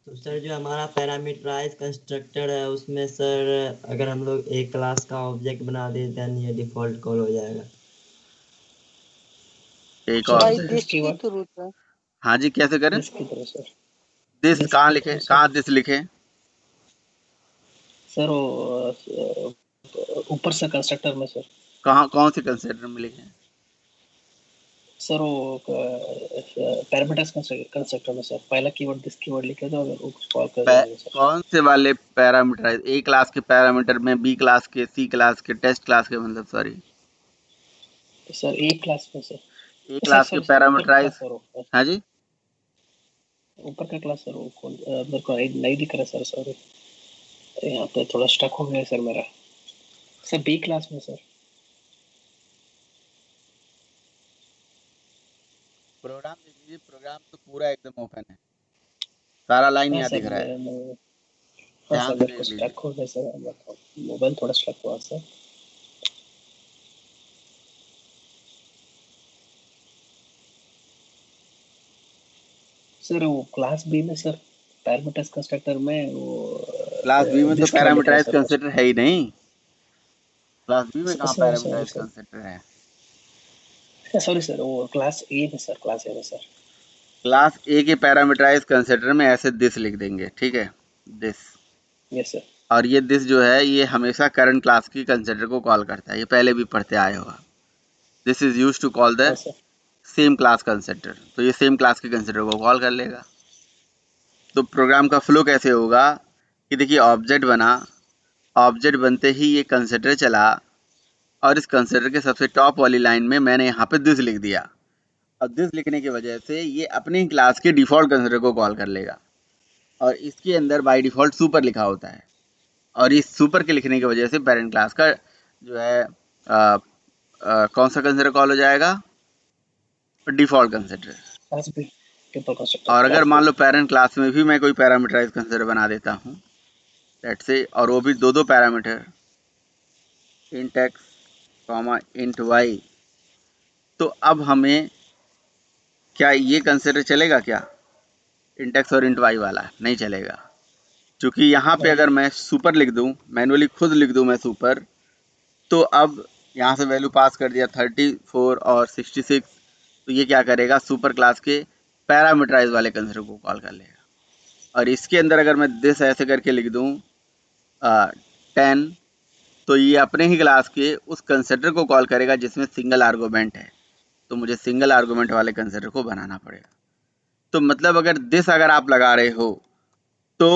तो सर जो हमारा पैरामीटराइज कंस्ट्रक्टर है उसमें सर अगर हम लोग एक क्लास का ऑब्जेक्ट बना देते हैं ये डिफॉल्ट कॉल हो जाएगा। एक सर और, बाय दिस दिस की कीवर्ड थ्रू सर। हाँ जी, कैसे करें? दिस की तरह सर। दिस दिस कहाँ की लिखे, तरह सर। कहाँ दिस लिखे? सर वो ऊपर से कंस्ट्रक्टर में सर। कहाँ, कौन से कंसिडर में लिखे? सर वो पैरामीटर्स कंस्ट्रक्टर में सर पहला कीवर्ड दिस कीवर्ड लिखे तो अगर उसको कॉल कर देंगे सर। कौन से वाले पैरामीटर? ए क्लास के पैरामीटर में, बी क्लास के, सी क्लास के, टेस्ट क्लास के, मतलब सॉरी, सर एक क्लास में सर। ए सर क्लास के सर सर ऊपर का पैरामीटराइज। क्लास सर वो हाँ जी, ऊपर का क्लास सर वो मेरे को नहीं दिख रहा सर, सॉरी। यहाँ पे थोड़ा स्टक हो गया सर मेरा। सर बी क्लास में सर। प्रोग्राम देख लीजिए, प्रोग्राम तो पूरा एकदम ओपन है, सारा लाइन हाँ यहाँ सर दिख रहा है, हाँ ध्यान सर से मेरे को देख लीजिए। स्टक हो गया सर। मोबाइल थोड़ा स्टक हुआ सर। सर वो क्लास बी में सर पैरामीटर्स कंस्ट्रक्टर में वो क्लास बी में तो दिस कीवर्ड लिख रहे हैं पैरामीटराइज सर कंसिडर है ही नहीं। क्लास बी में कहाँ sir sorry parameterize sir consider है? सॉरी सर वो क्लास ए में सर क्लास ए में सर क्लास ए के पैरामीटराइज कंसिडर में ऐसे दिस लिख देंगे, ठीक है, दिस। यस सर और ये दिस जो है ये हमेशा करंट क्लास की कंसिडर को कॉल करता है, ये पहले भी पढ़ते आए होगा। This is use to call the हाँ सर सेम क्लास कंसिडर, तो ये सेम क्लास के कंसिडर को कॉल कर लेगा। तो प्रोग्राम का फ्लो कैसे होगा कि देखिए ऑब्जेक्ट बना, ऑब्जेक्ट बनते ही ये कंसिडर चला, और इस कंसिडर के सबसे टॉप वाली लाइन में मैंने यहाँ पे दिस लिख दिया। और दिस लिखने की वजह से ये अपनी क्लास के डिफ़ॉल्ट कंसिडर को कॉल कर लेगा, और इसके अंदर बाय डिफ़ॉल्ट सुपर लिखा होता है, और इस सुपर के लिखने की वजह से पेरेंट क्लास का जो है कौन सा कंसिडर कॉल हो जाएगा? Default consider. Class B triple constructor और अगर क्लास मान बी लो पेरेंट क्लास में भी मैं कोई पैरामीटराइज कंसिडर बना देता हूँ, लेट्स से, और वो भी दो parameter, int X comma int Y, तो अब हमें क्या ये कंसिडर चलेगा क्या? इंट एक्स और इंट वाई वाला नहीं चलेगा, क्योंकि यहाँ पे अगर मैं सुपर लिख दूँ, मैनुअली खुद लिख दूँ मैं सुपर, तो अब यहाँ से वैल्यू पास कर दिया 34 और 66, तो ये क्या करेगा? सुपर क्लास के पैरामीटराइज वाले कंसिडर को कॉल कर लेगा। और इसके अंदर अगर मैं दिस ऐसे करके लिख दूँ 10, तो ये अपने ही क्लास के उस कंसिडर को कॉल करेगा जिसमें सिंगल आर्गूमेंट है, तो मुझे सिंगल आर्गूमेंट वाले कंसिडर को बनाना पड़ेगा। तो मतलब अगर दिस अगर आप लगा रहे हो तो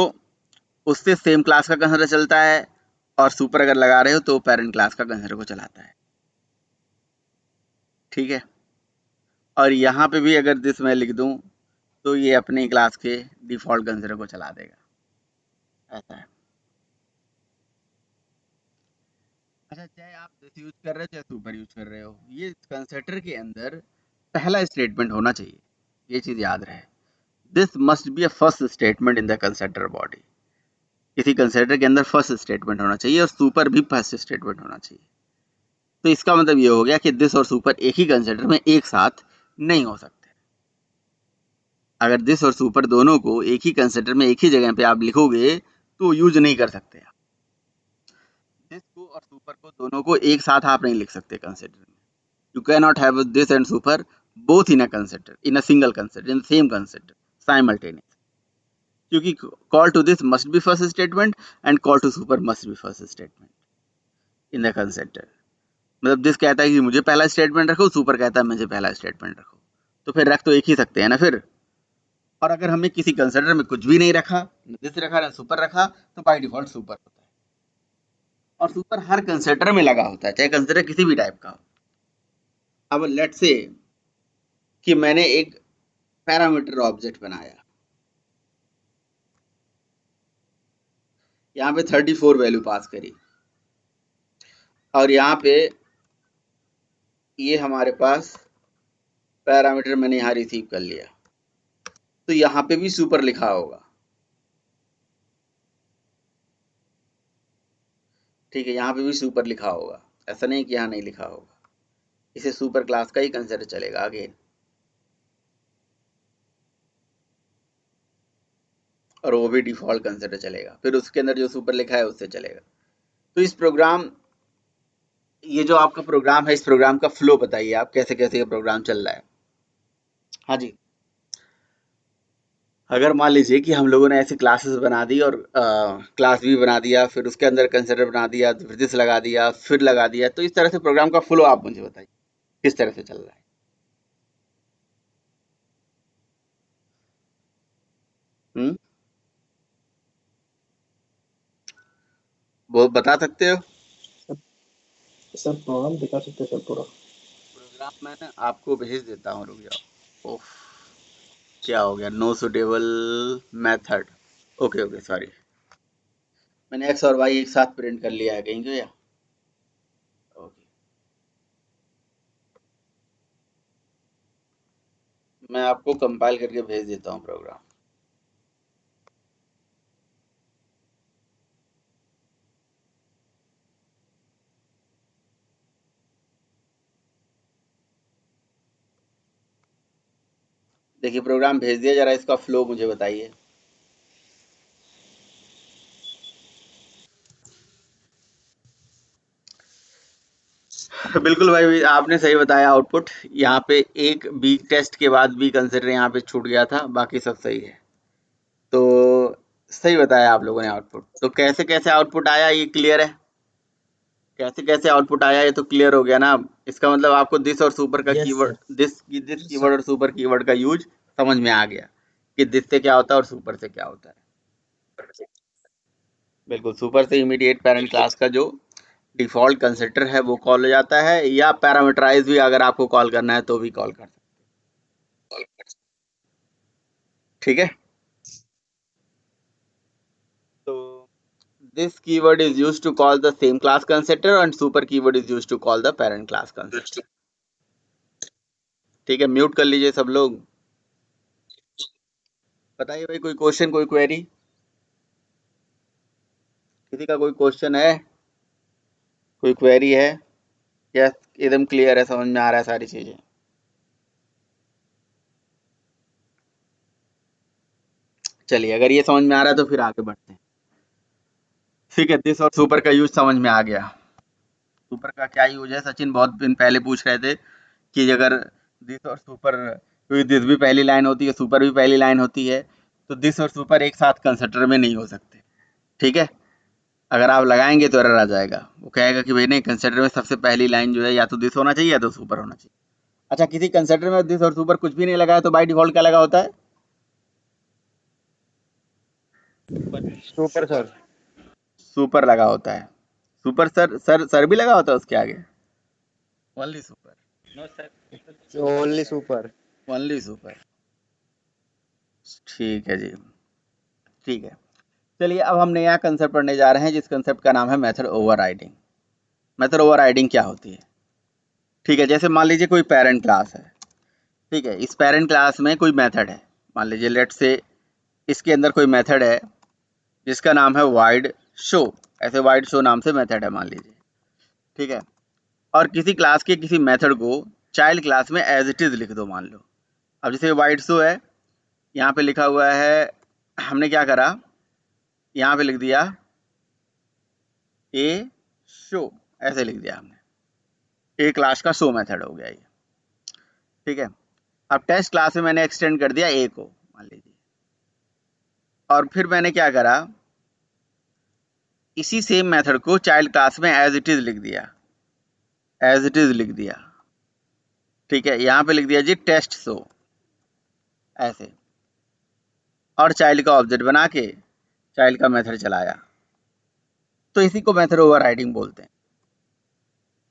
उससे सेम क्लास का कंसिडर चलता है, और सुपर अगर लगा रहे हो तो पेरेंट क्लास का कंसिडर को चलाता है, ठीक है। और यहाँ पे भी अगर दिस मैं लिख दूँ तो ये अपने क्लास के डिफ़ॉल्ट कंसिडर को चला देगा, ऐसा है। अच्छा, चाहे आप दिस यूज कर रहे हो चाहे सुपर यूज कर रहे हो, ये कंसिडर के अंदर पहला स्टेटमेंट होना चाहिए, ये चीज़ याद रहे। This must be a first statement in the consider body. किसी कंसिडर के अंदर फर्स्ट स्टेटमेंट होना चाहिए, और सुपर भी फर्स्ट स्टेटमेंट होना चाहिए। तो इसका मतलब ये हो गया कि दिस और सुपर एक ही कंसिडर में एक साथ नहीं हो सकते। अगर दिस और सुपर दोनों को एक ही कंसिडर में एक ही जगह पे आप लिखोगे तो यूज नहीं कर सकते आप। दिस को और सुपर को दोनों को एक साथ आप नहीं लिख सकते कंसिडर में। You can not have this and super both in a consider, in a single consider, in same consider simultaneous, क्योंकि call to this must be first statement and call to super must be first statement in the consider. मतलब this कहता है कि मुझे पहला statement रखो, super कहता है मुझे पहला स्टेटमेंट रखो, तो फिर रख तो एक ही सकते हैं ना फिर। और अगर हमने किसी कंसिडर में कुछ भी नहीं रखा, न दिस रखा न सुपर रखा, तो बाय डिफॉल्ट सुपर होता है। और सुपर हर कंसिडर में लगा होता है, चाहे कंसिडर किसी भी टाइप का हो। अब लेट्स से कि मैंने एक पैरामीटर ऑब्जेक्ट बनाया, यहाँ पे 34 वैल्यू पास करी, और यहाँ पे ये हमारे पास पैरामीटर मैंने यहाँ रिसीव कर लिया, तो यहाँ पे भी सुपर लिखा होगा, ठीक है, यहाँ पे भी सुपर लिखा होगा, ऐसा नहीं कि यहाँ नहीं लिखा होगा। इसे सुपर क्लास का ही कंसिडर चलेगा अगेन, और वो भी डिफॉल्ट कंसिडर चलेगा, फिर उसके अंदर जो सुपर लिखा है उससे चलेगा। तो इस प्रोग्राम, ये जो आपका प्रोग्राम है, इस प्रोग्राम का फ्लो बताइए आप, कैसे कैसे ये प्रोग्राम चल रहा है। हाँ जी, अगर मान लीजिए कि हम लोगों ने ऐसी क्लासेस बना दी और क्लास भी बना दिया, फिर उसके अंदर कंसिडर बना दिया, फिर दिस लगा दिया, फिर लगा दिया, तो इस तरह से प्रोग्राम का फ्लो आप मुझे बताइए किस तरह से चल रहा है। हम्म, वो बता सकते हो? सर प्रोग्राम दिखा सकते हैं सर पूरा प्रोग्राम मैं ना आपको भेज देता हूँ, रुक जाओ। ओह, क्या हो गया? No suitable method. Okay okay, sorry, मैंने एक्स और वाई एक साथ प्रिंट कर लिया है कहीं क्या? ओके, मैं आपको कंपाइल करके भेज देता हूँ प्रोग्राम। देखिए प्रोग्राम भेज दिया, जरा इसका फ्लो मुझे बताइए। बिल्कुल भाई, आपने सही बताया। आउटपुट यहाँ पे एक बी टेस्ट के बाद बी कंसिडर यहाँ पे छूट गया था, बाकी सब सही है। तो सही बताया आप लोगों ने आउटपुट। तो कैसे कैसे आउटपुट आया ये क्लियर है? कैसे कैसे आउटपुट आया ये तो क्लियर हो गया ना। इसका मतलब आपको दिस और सुपर का yes keyword, sir. This keyword और सुपर कीवर्ड का यूज समझ में आ गया कि दिस से क्या होता है और सुपर से क्या होता है। बिल्कुल, सुपर से इमीडिएट पेरेंट क्लास का जो डिफॉल्ट कंस्ट्रक्टर है वो कॉल हो जाता है, या पैरामीटराइज भी अगर आपको कॉल करना है तो भी कॉल कर सकते हैं। ठीक है। तो this keyword is used to call the same class constructor and super keyword is used to call the parent class constructor. ठीक है, म्यूट कर लीजिए सब लोग। बताइए भाई, कोई क्वेश्चन, कोई क्वेरी? किसी का कोई क्वेश्चन है, कोई क्वेरी है, या एकदम क्लियर है, समझ में आ रहा है सारी चीजें? चलिए, अगर ये समझ में आ रहा है तो फिर आगे बढ़ते हैं। ठीक है, दिस और सुपर का यूज समझ में आ गया। सुपर का क्या यूज है? सचिन बहुत दिन पहले पूछ रहे थे कि अगर दिस और सुपर, क्योंकि दिस भी पहली लाइन होती है, सुपर भी पहली लाइन होती है, तो दिस और सुपर एक साथ कंस्ट्रक्टर में नहीं हो सकते। ठीक है, अगर आप लगाएंगे तो एरर आ जाएगा। वो कहेगा कि भाई नहीं, कंस्ट्रक्टर में सबसे पहली लाइन जो है या तो दिस होना चाहिए या तो सुपर होना चाहिए। अच्छा, किसी कंस्ट्रक्टर में दिस और सुपर कुछ भी नहीं लगाया तो बाय डिफॉल्ट क्या लगा होता है? Super sir. सुपर लगा होता है। सुपर सर भी लगा होता है उसके आगे? Only super. No sir, only super. Only super. ठीक है जी, ठीक है। चलिए, अब हम नया कंसेप्ट पढ़ने जा रहे हैं, जिस कंसेप्ट का नाम है मेथड ओवरराइडिंग। मेथड ओवरराइडिंग क्या होती है? ठीक है, जैसे मान लीजिए कोई पेरेंट क्लास है। ठीक है, इस पेरेंट क्लास में कोई मेथड है, मान लीजिए लेट से इसके अंदर कोई मेथड है जिसका नाम है वाइड शो। ऐसे वाइड शो नाम से मेथड है मान लीजिए। ठीक है, और किसी क्लास के किसी मेथड को चाइल्ड क्लास में एज इट इज लिख दो मान लो। अब जैसे वाइड शो है, यहाँ पे लिखा हुआ है, हमने क्या करा, यहाँ पे लिख दिया ए शो, ऐसे लिख दिया हमने। ए क्लास का शो मेथड हो गया ये। ठीक है, अब टेस्ट क्लास में मैंने एक्सटेंड कर दिया ए को मान लीजिए, और फिर मैंने क्या करा, इसी सेम मेथड को चाइल्ड क्लास में एज इट इज लिख दिया, एज इट इज लिख दिया। ठीक है, यहाँ पे लिख दिया जी टेस्ट शो, ऐसे, और चाइल्ड का ऑब्जेक्ट बना के चाइल्ड का मेथड चलाया। तो इसी को मेथड ओवरराइडिंग बोलते हैं।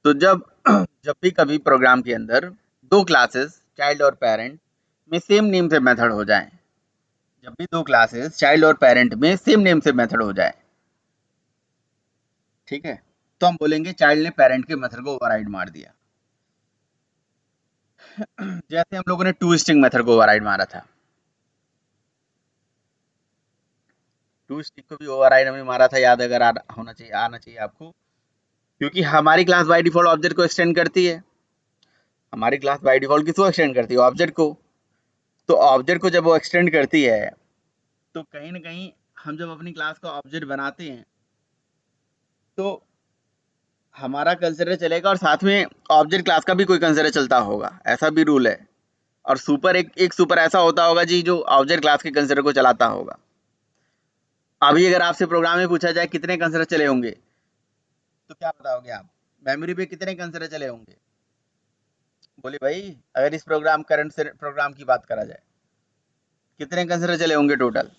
तो जब जब भी कभी प्रोग्राम के अंदर दो क्लासेस चाइल्ड और पेरेंट में सेम नेम से मेथड हो जाए, जब भी दो क्लासेस चाइल्ड और पेरेंट में सेम नेम से मेथड हो जाए, ठीक है, तो हम बोलेंगे चाइल्ड ने पेरेंट के मेथड को ओवरराइड मार दिया। जैसे हम लोगों ने टू स्ट्रिंग मेथड को ओवरराइड मारा था, टू स्ट्रिंग को भी ओवरराइड हमने मारा था, याद अगर होना चाहिए, आना चाहिए आपको, क्योंकि हमारी क्लास बाय डिफॉल्ट ऑब्जेक्ट को एक्सटेंड करती है। हमारी क्लास बाय डिफॉल्ट किसको एक्सटेंड करती है? ऑब्जेक्ट को। तो ऑब्जेक्ट को जब वो एक्सटेंड करती है, तो कहीं ना कहीं हम जब अपनी क्लास का ऑब्जेक्ट बनाते हैं तो हमारा कंसिडर चलेगा और साथ में ऑब्जेक्ट क्लास का भी कोई कंसिडर चलता होगा, ऐसा भी रूल है। और सुपर एक सुपर ऐसा होता होगा जी जो ऑब्जेक्ट क्लास के कंसिडर को चलाता होगा। अभी अगर आपसे प्रोग्राम में पूछा जाए कितने कंसिडर चले होंगे, तो क्या बताओगे आप? मेमोरी पे कितने कंसिडर चले होंगे? बोलिए भाई, अगर इस प्रोग्राम करंट से प्रोग्राम की बात करा जाए, कितने कंसिडर चले होंगे टोटल?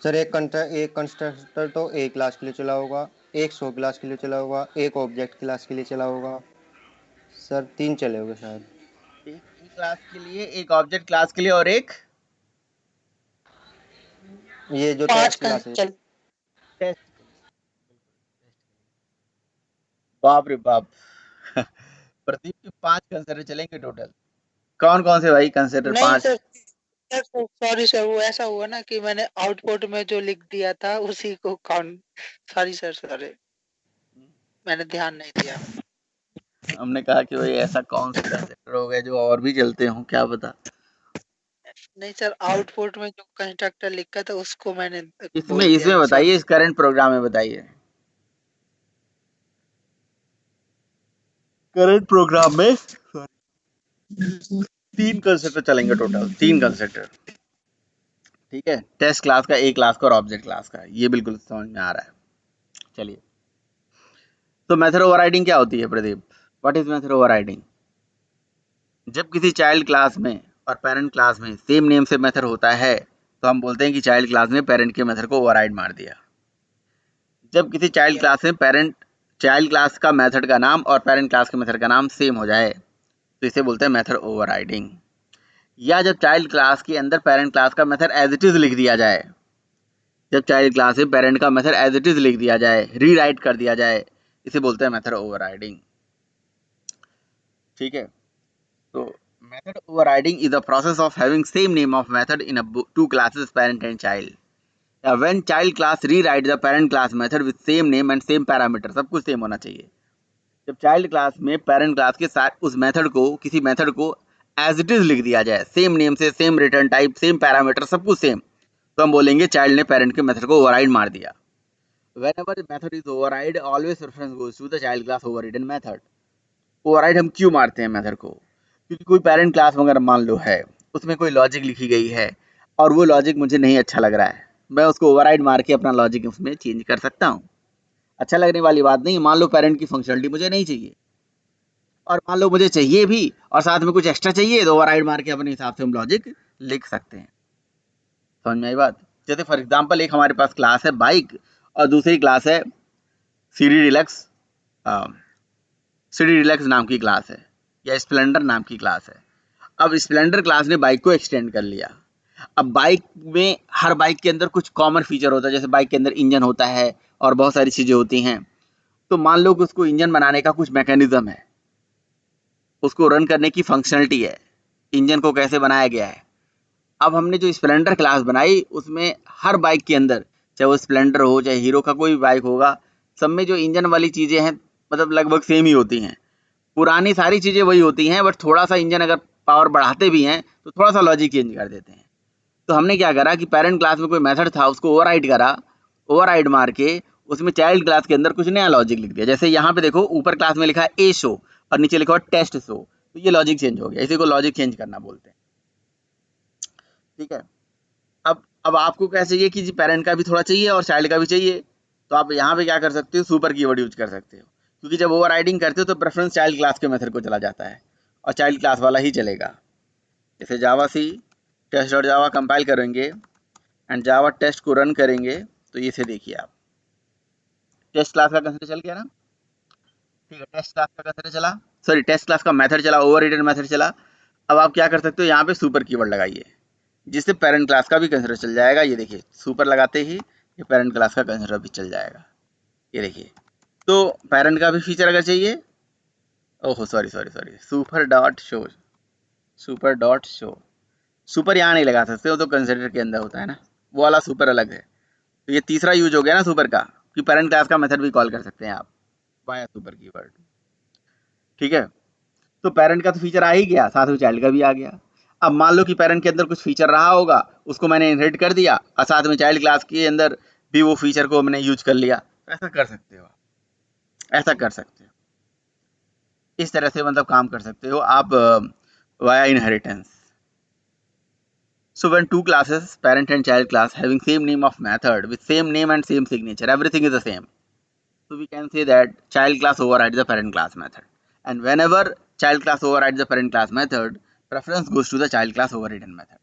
सर एक कंस्ट्रक्टर तो एक क्लास के लिए चला होगा, एक शो क्लास के लिए चला होगा, एक ऑब्जेक्ट क्लास के लिए चला होगा। सर 3 चले होंगे शायद। एक क्लास के लिए, एक ऑब्जेक्ट क्लास के लिए, और एक ये जो 5 टेस्ट क्लास है। चल टेस्ट। बाप रे बाप। प्रदीप के 5 कंसिडर चलेंगे टोटल। कौन कौन से भाई कंसिडर नहीं 5? सर, सॉरी सर, वो ऐसा हुआ ना कि मैंने आउटपुट में जो लिख दिया था उसी को काउंट। Sorry sir, sorry. मैंने ध्यान नहीं दिया। हमने कहा कि भाई ऐसा कौन सा कंस्ट्रक्टर हो गया जो और भी चलते हों, क्या पता। नहीं सर, आउटपुट में जो कंस्ट्रक्टर लिखा था उसको मैंने इसमें बोल दिया, इसमें सॉरी। बताइए, इस करंट प्रोग्राम में बताइए। करंट प्रोग्राम में 3 कंस्ट्रक्टर चलेंगे, टोटल 3 कंस्ट्रक्टर। ठीक है, टेस्ट क्लास का, ए क्लास का और ऑब्जेक्ट क्लास का। ये बिल्कुल समझ में आ रहा है। चलिए, तो मेथड ओवरराइडिंग क्या होती है Pradeep? What is method overriding? जब किसी चाइल्ड क्लास में और पेरेंट क्लास में सेम नेम से मेथड होता है तो हम बोलते हैं कि चाइल्ड क्लास ने पेरेंट के मेथड को ओवरराइड मार दिया। जब किसी चाइल्ड क्लास में चाइल्ड क्लास का मेथड का नाम और पेरेंट क्लास के मेथड का नाम सेम हो जाए तो इसे बोलते हैं मेथड ओवरराइडिंग। या जब चाइल्ड क्लास के अंदर पेरेंट क्लास का मेथड एज इट इज लिख दिया जाए, जब चाइल्ड क्लास में पेरेंट का मेथड एज इट इज लिख दिया जाए, रीराइट कर दिया जाए, इसे बोलते हैं मेथड ओवरराइडिंग। ठीक है, तो method overriding is the process of having same name of method in two classes, parent and child. When child class rewrite the parent class method with same name and same parameter, सब कुछ same होना चाहिए। जब child class में parent class के साथ उस method को, किसी मेथड को एज इट इज लिख दिया जाए, सेम नेम से, same return type, same parameter, सब कुछ सेम, तो हम बोलेंगे चाइल्ड ने पेरेंट के मेथड को ओवरराइड मार दिया। Whenever the method is override, always reference goes to the child class overridden method. Override हम क्यों मारते हैं मेथड को? क्योंकि कोई पेरेंट क्लास वगैरह मान लो है, उसमें कोई लॉजिक लिखी गई है और वो लॉजिक मुझे नहीं अच्छा लग रहा है, मैं उसको ओवरराइड मार के अपना लॉजिक उसमें चेंज कर सकता हूँ। अच्छा लगने वाली बात नहीं। मान लो पेरेंट की फंक्शनलिटी मुझे नहीं चाहिए और मान लो मुझे चाहिए भी और साथ में कुछ एक्स्ट्रा चाहिए, तो ओवरराइड मार के अपने हिसाब से हम लॉजिक लिख सकते हैं। समझ में आई बात? जैसे फॉर एग्जाम्पल, एक हमारे पास क्लास है बाइक और दूसरी क्लास है सीडी डिलक्स, सीडी डिलक्स नाम की क्लास है या स्प्लेंडर नाम की क्लास है। अब स्प्लेंडर क्लास ने बाइक को एक्सटेंड कर लिया। अब बाइक में, हर बाइक के अंदर कुछ कॉमन फीचर होता है, जैसे बाइक के अंदर इंजन होता है और बहुत सारी चीज़ें होती हैं। तो मान लो कि उसको इंजन बनाने का कुछ मैकेनिज्म है, उसको रन करने की फंक्शनलिटी है, इंजन को कैसे बनाया गया है। अब हमने जो स्प्लेंडर क्लास बनाई उसमें हर बाइक के अंदर, चाहे वो स्प्लेंडर हो चाहे हीरो का कोई भी बाइक होगा, सब में जो इंजन वाली चीज़ें हैं मतलब लगभग सेम ही होती हैं, पुरानी सारी चीज़ें वही होती हैं, बट थोड़ा सा इंजन अगर पावर बढ़ाते भी हैं तो थोड़ा सा लॉजिक चेंज कर देते हैं। तो हमने क्या करा कि पेरेंट क्लास में कोई मेथड था उसको ओवरराइड करा, ओवरराइड मार के उसमें चाइल्ड क्लास के अंदर कुछ नया लॉजिक लिख दिया। जैसे यहाँ पे देखो, ऊपर क्लास में लिखा है ए शो और नीचे लिखा है टेस्ट शो, तो ये लॉजिक चेंज हो गया, इसी को लॉजिक चेंज करना बोलते हैं। ठीक है, अब आपको क्या चाहिए कि जी पेरेंट का भी थोड़ा चाहिए और चाइल्ड का भी चाहिए, तो आप यहाँ पे क्या कर सकते हो, सुपर कीवर्ड यूज कर सकते हो। क्योंकि जब ओवरराइडिंग करते हो तो प्रेफरेंस चाइल्ड क्लास के मेथड को चला जाता है और चाइल्ड क्लास वाला ही चलेगा। जैसे जावा सी टेस्ट और जावा कंपाइल करेंगे एंड जावा टेस्ट को रन करेंगे तो ये से देखिए आप, टेस्ट क्लास का कंसिडर चल गया ना। ठीक है, टेस्ट क्लास का कंसिडर चला, सॉरी टेस्ट क्लास का मेथड चला, ओवरराइडन मेथड चला। अब आप क्या कर सकते हो, यहाँ पे सुपर कीवर्ड लगाइए जिससे पेरेंट क्लास का भी कंसिडर चल जाएगा। ये देखिए, सुपर लगाते ही ये पेरेंट क्लास का कंसिडर भी चल जाएगा। ये देखिए, तो पेरेंट का भी फीचर अगर चाहिए, ओहो sorry sorry sorry, super dot show, super dot show, super यहाँ नहीं लगा सकते, वो तो कंसिडर के अंदर होता है ना, वो वाला सुपर अलग है। तो ये तीसरा यूज हो गया ना सुपर का, कि पेरेंट क्लास का मेथड भी कॉल कर सकते हैं आप बाय सुपर कीवर्ड। ठीक है, तो पेरेंट का तो फीचर आ ही गया, साथ में चाइल्ड का भी आ गया। अब मान लो कि पेरेंट के अंदर कुछ फीचर रहा होगा, उसको मैंने इनहेरिट कर दिया और साथ में चाइल्ड क्लास के अंदर भी वो फीचर को मैंने यूज कर लिया। ऐसा कर सकते हो, ऐसा कर सकते हो, इस तरह से मतलब काम कर सकते हो आप via inheritance. So when two classes, parent and child class, having same name of method with same name and same signature, everything is the same. So we can say that child class overrides the parent class method. And whenever child class overrides the parent class method, preference goes to the child class overridden method.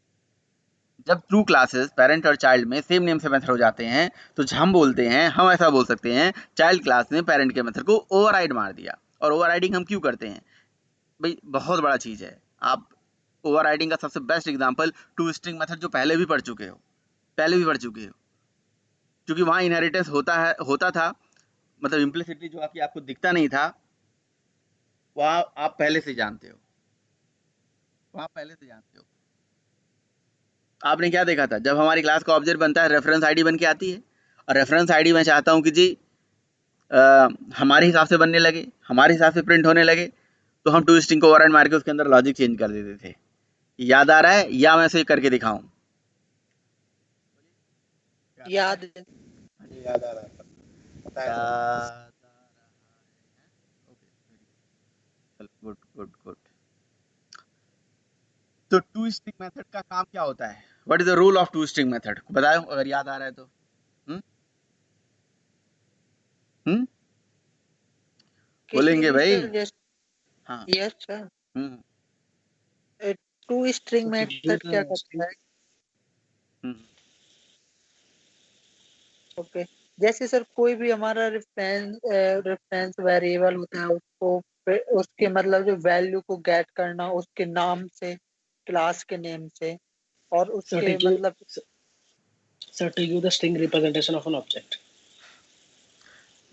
जब to classes parent और child में same name से method हो जाते हैं तो हम बोलते हैं, हम ऐसा बोल सकते हैं, चाइल्ड क्लास ने पेरेंट के मेथड को ओवरराइड मार दिया। और ओवरराइडिंग हम क्यों करते हैं भाई, बहुत बड़ा चीज़ है। आप ओवरराइडिंग का सबसे best example to string method जो पहले भी पढ़ चुके हो, क्योंकि वहाँ इनहेरिटेंस होता था, मतलब इम्प्लिसिटली जो आपको दिखता नहीं था, वहाँ आप पहले से जानते हो, आपने क्या देखा था, जब हमारी क्लास का ऑब्जेक्ट बनता है रेफरेंस आईडी बन के आती है, और रेफरेंस आईडी मैं चाहता हूँ कि जी हमारे हिसाब से बनने लगे, हमारे हिसाब से प्रिंट होने लगे, तो हम टू स्ट्रिंग को ओवरराइड मार के उसके अंदर लॉजिक चेंज कर देते थे। याद आ रहा है या मैं इसे करके दिखाऊं? याद है। याद आ रहा है, पता है सर। Good good good. तो टू स्ट्रिंग मेथड का काम क्या होता है? What is the rule of to string method? बताओ अगर याद आ रहा है तो। हम्म बोलेंगे भाई? हाँ। Yes sir. Hmm to string So to method give क्या the करता string, है? हम्म ओके, जैसे सर कोई भी हमारा रेफरेंस वेरिएबल होता है, उसको उसके मतलब जो वैल्यू को गेट करना उसके नाम से, क्लास के नेम से, और so उसके to give, मतलब so to give the string representation of an object.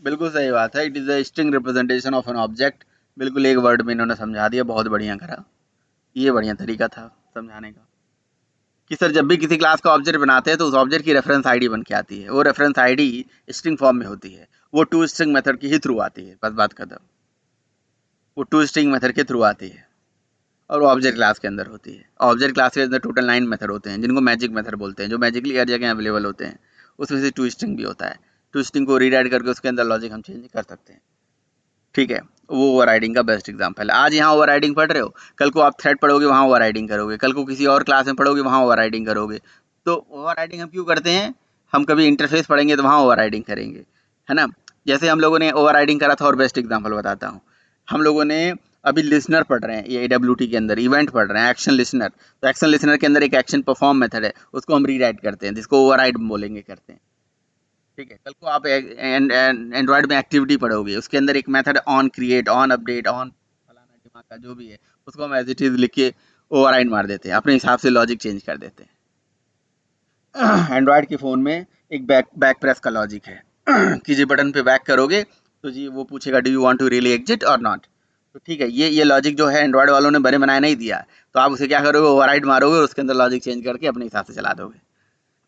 बिल्कुल सही बात है। It is the string representation of an object. बिल्कुल एक वर्ड में इन्होंने समझा दिया, बहुत बढ़िया करा। ये बढ़िया तरीका था समझाने का कि सर जब भी किसी क्लास का ऑब्जेक्ट बनाते हैं तो उस ऑब्जेक्ट की रेफरेंस आईडी बन के आती है। वो रेफरेंस आईडी स्ट्रिंग फॉर्म में होती है, वो टू स्ट्रिंग मेथड की ही थ्रू आती है। बस बात खत्म। वो टू स्ट्रिंग मेथड के थ्रू आती है और वो ऑब्जेक्ट क्लास के अंदर होती है। ऑब्जेक्ट क्लास के अंदर टोटल 9 मेथड होते हैं जिनको मैजिक मेथड बोलते हैं, जो मैजिकली हर जगह अवेलेबल होते हैं। उसमें से टू स्ट्रिंग भी होता है। टू स्ट्रिंग को रीराइट करके उसके अंदर लॉजिक हम चेंज कर सकते हैं। ठीक है, वो ओवरराइडिंग का बेस्ट एग्जांपल है। आज यहाँ ओवरराइडिंग पढ़ रहे हो, कल को आप थ्रेड पढ़ोगे वहाँ ओवरराइडिंग करोगे, कल को किसी और क्लास में पढ़ोगे वहाँ ओवरराइडिंग करोगे। तो ओवरराइडिंग हम क्यों करते हैं? हम कभी इंटरफेस पढ़ेंगे तो वहाँ ओवरराइडिंग करेंगे, है ना। जैसे हम लोगों ने ओवरराइडिंग करा था, और बेस्ट एग्जाम्पल बताता हूँ। हम लोगों ने अभी लिसनर पढ़ रहे हैं, ये AWT के अंदर इवेंट पढ़ रहे हैं, एक्शन लिसनर। तो एक्शन लिसनर के अंदर एक एक्शन परफॉर्म मेथड है, उसको हम रीराइट करते हैं, जिसको ओवरराइड बोलेंगे, करते हैं। ठीक है, कल को आप एंड्रॉयड में एक्टिविटी पढ़ोगे, उसके अंदर एक method on create, on update, on फलाना दिमाग का जो भी है, उसको हम एज इट इज लिख के ओवरराइड मार देते हैं, अपने हिसाब से लॉजिक चेंज कर देते हैं। एंड्रॉयड के फ़ोन में एक बैक प्रेस का लॉजिक है कि जी बटन पे बैक करोगे तो जी वो पूछेगा do you want to really exit और नॉट। तो ठीक है, ये लॉजिक जो है एंड्रॉयड वालों ने बने बनाए नहीं दिया, तो आप उसे क्या करोगे, ओवरराइड मारोगे और उसके अंदर लॉजिक चेंज करके अपने हिसाब से चला दोगे,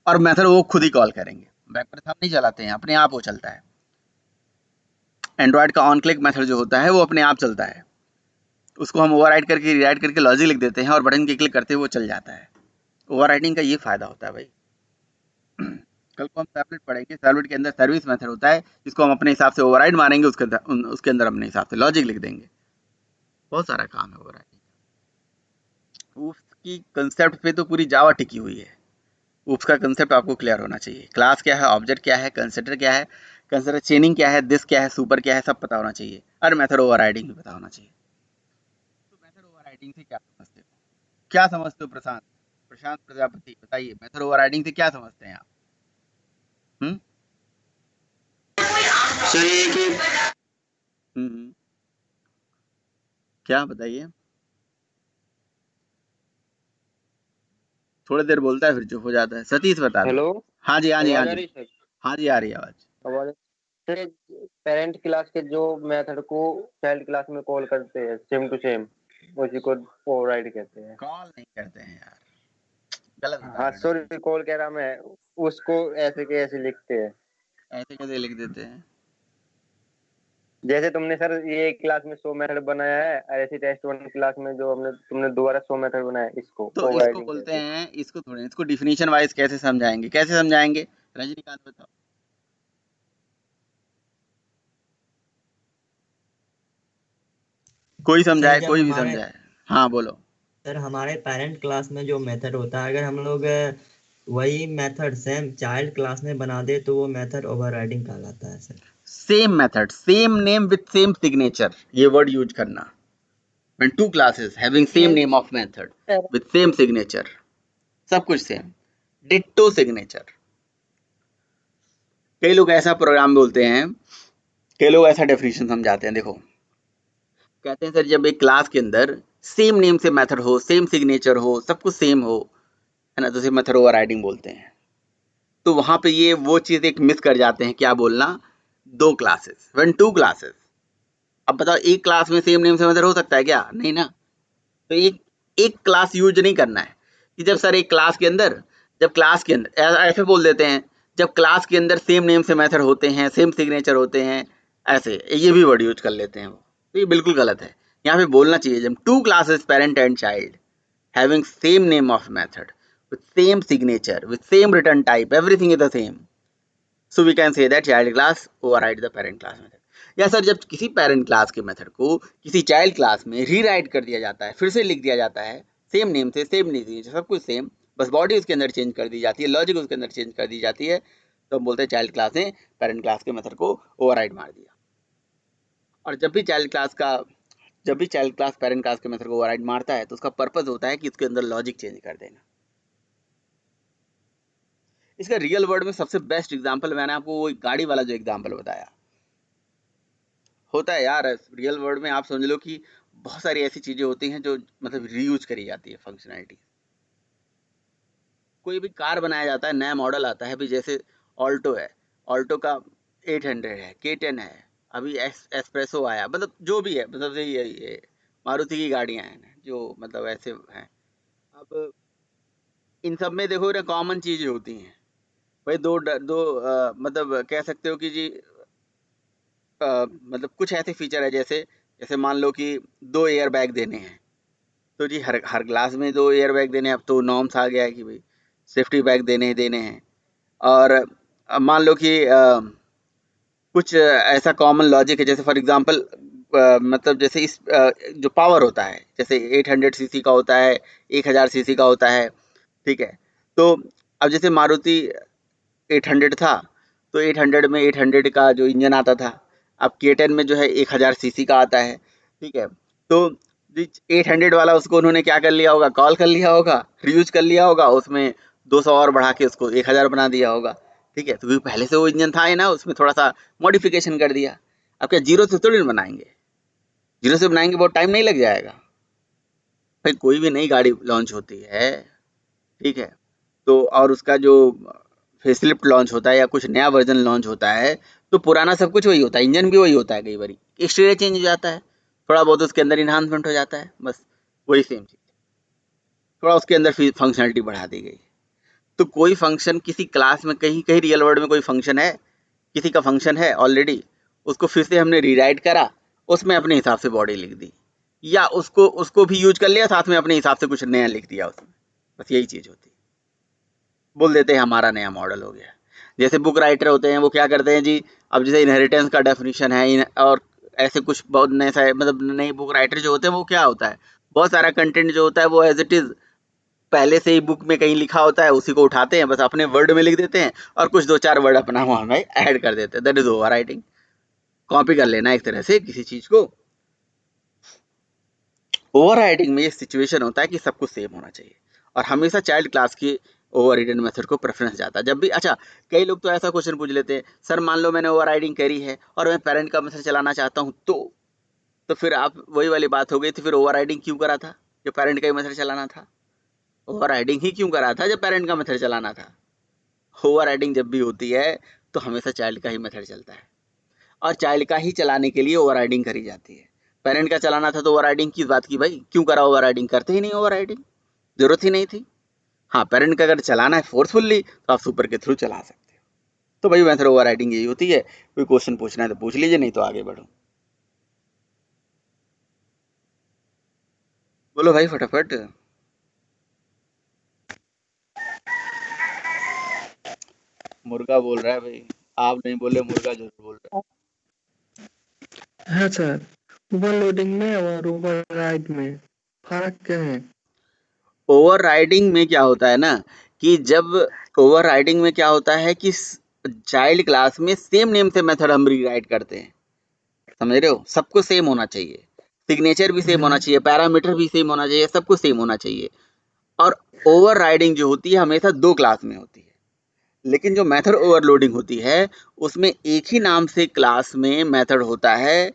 और मेथड वो खुद ही कॉल करेंगे। बैक प्रेस हम नहीं चलाते हैं, अपने आप वो चलता है। एंड्रॉयड का ऑन क्लिक मेथड जो होता है वो अपने आप चलता है, उसको हम ओवरराइड करके रीराइट करके लॉजिक लिख देते हैं और बटन की क्लिक करते हुए वो चल जाता है। ओवरराइडिंग का ये फायदा होता है भाई। कल को हम सर्वलेट पढ़ेंगे, सर्वलेट के अंदर सर्विस मेथड होता है जिसको हम अपने हिसाब से ओवरराइड मारेंगे, उसके अंदर अपने हिसाब से लॉजिक लिख देंगे। बहुत सारा काम है ओवरराइडिंग। उसकी कंसेप्ट पे तो पूरी जावा टिकी हुई है। उसका कंसेप्ट आपको क्लियर होना चाहिए। क्लास क्या है, ऑब्जेक्ट क्या है, कंसिडर क्या है, कंसिडर चेनिंग क्या है, दिस क्या है, सुपर क्या है, सब पता होना चाहिए, और मेथड ओवरराइडिंग भी पता होना चाहिए। तो मेथड ओवरराइडिंग से क्या समझते हो? क्या समझते हो प्रशांत? प्रशांत प्रजापति बताइए, मेथड ओवरराइडिंग से क्या समझते हैं आप? सर ये कि क्या बताइए? थोड़ी देर बोलता है फिर चुप हो जाता है। सतीश बता दो। हेलो, हाँ जी हाँ जी हाँ आवाज आ जी रही सर? हाँ जी, आ रही है आवाज। आवाज सर, पेरेंट क्लास के जो मेथड को चाइल्ड क्लास में कॉल करते हैं सेम टू सेम, उसी को ओवरराइड कहते हैं। कॉल नहीं करते हैं यार, गलत बता हाँ रहे हैं। सॉरी, कॉल कह रहा मैं, उसको ऐसे के ऐसे लिखते हैं। ऐसे कैसे लिख देते हैं? जैसे तुमने सर ये क्लास में 100 मेथड बनाया है, और ऐसे टेस्ट 1 क्लास में जो तुमने दोबारा 100 मेथड बनाया, इसको तो इसको ओवरराइडिंग बोलते कहते हैं। हैं, इसको थोड़े, इसको डिफिनीशन वाइज कैसे समझाएंगे, कैसे समझाएंगे? रजनीकांत बताओ। कोई सर समझाए, जब कोई भी हमारे समझाए। हाँ बोलो। सर हमारे पेरेंट क्लास में जो मेथड होता है, अगर हम लोग वही मेथड सेम चाइल्ड क्लास में बना दे तो वो मेथड ओवरराइडिंग कहलाता है sir. Same method, same name with same signature, ये वर्ड यूज करना। when two classes having same name of method with same signature, सब कुछ सेम, डिट्टो सिग्नेचर। कई लोग ऐसा प्रोग्राम बोलते हैं, कई लोग ऐसा डेफिनेशन समझाते हैं। देखो, कहते हैं सर जब एक क्लास के अंदर सेम नेम से मेथड हो, सेम सिग्नेचर हो, सब कुछ सेम हो, है ना, तो उसे मेथड ओवरराइडिंग बोलते हैं। तो वहां पे ये वो चीज एक मिस कर जाते हैं, क्या बोलना, दो क्लासेस, व्हेन टू क्लासेस। अब बताओ, एक क्लास में सेम नेम से मेथड हो सकता है क्या? नहीं ना। तो एक क्लास यूज नहीं करना है कि जब सर एक क्लास के अंदर, जब क्लास के अंदर ऐसे बोल देते हैं, जब क्लास के अंदर सेम नेम से मेथड होते हैं, सेम सिग्नेचर होते हैं, ऐसे ये भी वर्ड यूज कर लेते हैं वो, तो ये बिल्कुल गलत है। यहाँ पे बोलना चाहिए जब 2 classes parent and child having same name of method with same signature with same return type, everything is the same, so we can say that child class override the parent class method। या sir जब किसी parent class के method को किसी child class में rewrite कर दिया जाता है, फिर से लिख दिया जाता है सेम नेम से, सेम नहीं सब कुछ सेम, बस बॉडी उसके अंदर चेंज कर दी जाती है, लॉजिक उसके अंदर चेंज कर दी जाती है, तो हम बोलते हैं चाइल्ड क्लास ने पेरेंट क्लास के मेथड को ओवरराइड मार दिया। और जब भी चाइल्ड क्लास पेरेंट क्लास के मेथड को ओवरराइड मारता है तो उसका पर्पस होता है कि उसके अंदर लॉजिक चेंज कर देना। इसका रियल वर्ल्ड में सबसे बेस्ट एग्जांपल मैंने आपको वो गाड़ी वाला जो एग्जांपल बताया होता है यार। रियल वर्ल्ड में आप समझ लो कि बहुत सारी ऐसी चीजें होती हैं जो मतलब रीयूज करी जाती है फंक्शनैलिटी। कोई भी कार बनाया जाता है, नया मॉडल आता है, भी जैसे ऑल्टो है, ऑल्टो का 800 है, K10 है, अभी एस्प्रेसो आया, मतलब जो भी है, मतलब ये मारुति की गाड़ियां हैं जो मतलब ऐसे हैं। अब इन सब में देखो ना कॉमन चीजें होती हैं भाई, मतलब कह सकते हो कि जी मतलब कुछ ऐसे फीचर है जैसे मान लो कि 2 एयर बैग देने हैं, तो जी हर क्लास में 2 एयर बैग देने हैं। अब तो नॉर्म्स आ गया है कि भाई सेफ्टी बैग देने हैं। और मान लो कि कुछ ऐसा कॉमन लॉजिक है, जैसे फॉर एग्जांपल मतलब जैसे इस जो पावर होता है, जैसे 800 सीसी का होता है, 1000 सीसी का होता है, ठीक है। तो अब जैसे मारुति 800 था, तो 800 में 800 का जो इंजन आता था, अब K10 में जो है 1000 सीसी का आता है, ठीक है। तो 800 वाला उसको उन्होंने क्या कर लिया होगा, कॉल कर लिया होगा, रीयूज कर लिया होगा, उसमें 200 और बढ़ा के उसको 1000 बना दिया होगा, ठीक है। तो क्योंकि पहले से वो इंजन था ही ना, उसमें थोड़ा सा मॉडिफिकेशन कर दिया। अब क्या जीरो से थोड़ी बनाएंगे, जीरो से बनाएंगे बहुत टाइम नहीं लग जाएगा भाई। कोई भी नई गाड़ी लॉन्च होती है, ठीक है, तो और उसका जो फेसलिफ्ट लॉन्च होता है या कुछ नया वर्जन लॉन्च होता है, तो पुराना सब कुछ वही होता है, इंजन भी वही होता है, कई बार एक्सटीरियर चेंज हो जाता है, थोड़ा बहुत उसके अंदर इन्हांसमेंट हो जाता है, बस वही सेम चीज, थोड़ा उसके अंदर फंक्शनलिटी बढ़ा दी गई। तो कोई फंक्शन किसी क्लास में, कहीं कहीं रियल वर्ल्ड में कोई फंक्शन है, किसी का फंक्शन है ऑलरेडी, उसको फिर से हमने रीराइट करा, उसमें अपने हिसाब से बॉडी लिख दी, या उसको भी यूज कर लिया, साथ में अपने हिसाब से कुछ नया लिख दिया उसमें, बस यही चीज होती है। बोल देते हैं हमारा नया मॉडल हो गया। जैसे बुक राइटर होते हैं, वो क्या करते हैं जी, अब जैसे इनहेरिटेंस का डेफिनेशन है, और ऐसे कुछ बहुत नए सारे मतलब नए बुक राइटर जो होते हैं, वो क्या होता है, बहुत सारा कंटेंट जो होता है वो एज इट इज पहले से ही बुक में कहीं लिखा होता है, उसी को उठाते हैं, बस अपने वर्ड में लिख देते हैं, और कुछ 2-4 वर्ड अपना वहां में ऐड कर देते हैं। That is over writing. Copy कर लेना एक तरह से किसी चीज को। ओवर राइटिंग में ये सिचुएशन होता है कि सब कुछ सेम होना चाहिए, और हमेशा चाइल्ड क्लास की ओवर राइडिंग मेथड को प्रेफरेंस जाता है जब भी। अच्छा, कई लोग तो ऐसा क्वेश्चन पूछ लेते हैं, सर मान लो मैंने ओवर राइडिंग करी है और मैं पेरेंट का मेथड चलाना चाहता हूँ, तो फिर आप वही वाली बात हो गई, तो फिर ओवर राइडिंग क्यों करा था जब पेरेंट का ही मेथड चलाना था? ओवर राइडिंग ही क्यों करा था जब पेरेंट का मेथड चलाना था? ओवर राइडिंग जब भी होती है तो हमेशा चाइल्ड का ही मेथड चलता है, और चाइल्ड का ही चलाने के लिए ओवर राइडिंग करी जाती है। पेरेंट का चलाना था तो ओवर राइडिंग किस बात की भाई, क्यों करा ओवर राइडिंग? करते ही नहीं ओवर राइडिंग, जरूरत ही नहीं थी। हाँ, पेरेंट का अगर चलाना है फोर्सफुल्ली तो आप सुपर के थ्रू चला सकते हो। तो भाई मेथड ओवर राइडिंग यही होती है। कोई क्वेश्चन पूछना है तो पूछ लीजिए, नहीं तो आगे बढ़ो। बोलो भाई फटाफट। मुर्गा बोल रहा है भाई, आप नहीं बोले, मुर्गा जरूर बोल रहा है। हाँ सर, ओवरलोडिंग में और ओवरराइड में फर्क क्या है? ओवर राइडिंग में क्या होता है ना, कि जब ओवर राइडिंग में क्या होता है कि चाइल्ड क्लास में सेम नेम से मेथड हम रीराइट करते हैं, समझ रहे हो? सबको सेम होना चाहिए, सिग्नेचर भी सेम होना चाहिए, पैरामीटर भी सेम होना चाहिए, सब कुछ सेम होना चाहिए। और ओवर राइडिंग जो होती है हमेशा 2 क्लास में होती है, लेकिन जो मेथड ओवरलोडिंग होती है उसमें एक ही नाम से क्लास में मेथड होता है,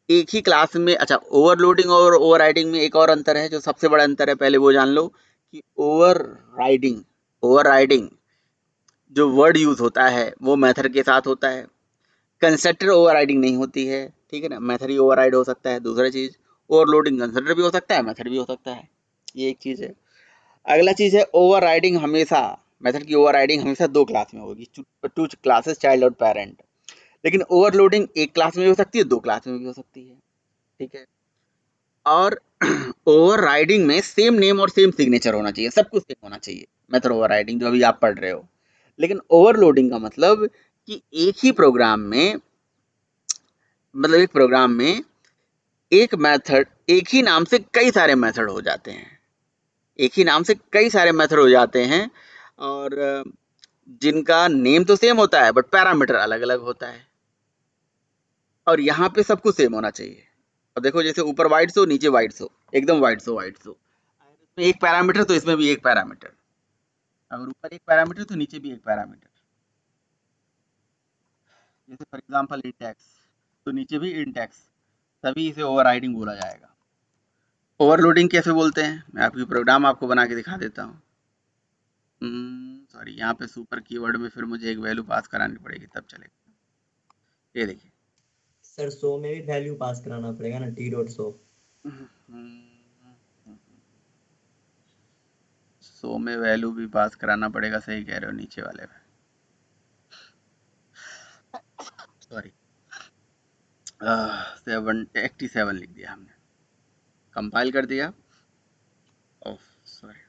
एक ही क्लास में। अच्छा, ओवरलोडिंग और ओवर राइडिंग में एक और अंतर है, जो सबसे बड़ा अंतर है, पहले वो जान लो कि ओवर राइडिंग जो वर्ड यूज होता है वो मेथड के साथ होता है, कंस्ट्रक्टर ओवर राइडिंग नहीं होती है, ठीक है ना। मेथड ही ओवर राइड हो सकता है। दूसरा चीज, ओवरलोडिंग कंस्ट्रक्टर भी हो सकता है, मेथड भी हो सकता है, ये एक चीज है। अगला चीज है ओवर राइडिंग, हमेशा मेथड की ओवर राइडिंग हमेशा 2 क्लास में होगी, 2 क्लासेस, चाइल्ड और पेरेंट। लेकिन ओवरलोडिंग एक क्लास में भी हो सकती है, 2 क्लास में भी हो सकती है, ठीक है। और ओवरराइडिंग में सेम नेम और सेम सिग्नेचर होना चाहिए, सब कुछ सेम होना चाहिए, मेथड ओवरराइडिंग जो अभी आप पढ़ रहे हो। लेकिन ओवरलोडिंग का मतलब कि एक ही प्रोग्राम में, मतलब एक प्रोग्राम में एक मेथड, एक ही नाम से कई सारे मेथड हो जाते हैं, एक ही नाम से कई सारे मेथड हो जाते हैं, और जिनका नेम तो सेम होता है बट पैरामीटर अलग अलग होता है। और यहाँ पे सब कुछ सेम होना चाहिए। अब देखो, जैसे ऊपर वाइड्स हो, नीचे वाइड्स हो, एकदम वाइड्स हो। इसमें एक पैरामीटर तो इसमें भी एक पैरामीटर, अगर ऊपर एक पैरामीटर तो नीचे भी एक पैरामीटर। जैसे फॉर एग्जांपल इंडेक्स, तो नीचे भी इंडेक्स, तभी इसे ओवरराइडिंग बोला जाएगा। ओवरलोडिंग कैसे बोलते हैं, मैं आपकी प्रोग्राम आपको बना के दिखा देता हूँ। सॉरी, यहाँ पे सुपर कीवर्ड में फिर मुझे एक वैल्यू पास करानी पड़ेगी तब चलेगा। ये देखिए सर, शो में भी वैल्यू पास कराना पड़ेगा ना, टी डॉट शो। शो में वैल्यू भी पास कराना पड़ेगा, सही कह रहे हो, नीचे वाले में। सॉरी, 87 लिख दिया हमने, कंपाइल कर दिया, सॉरी,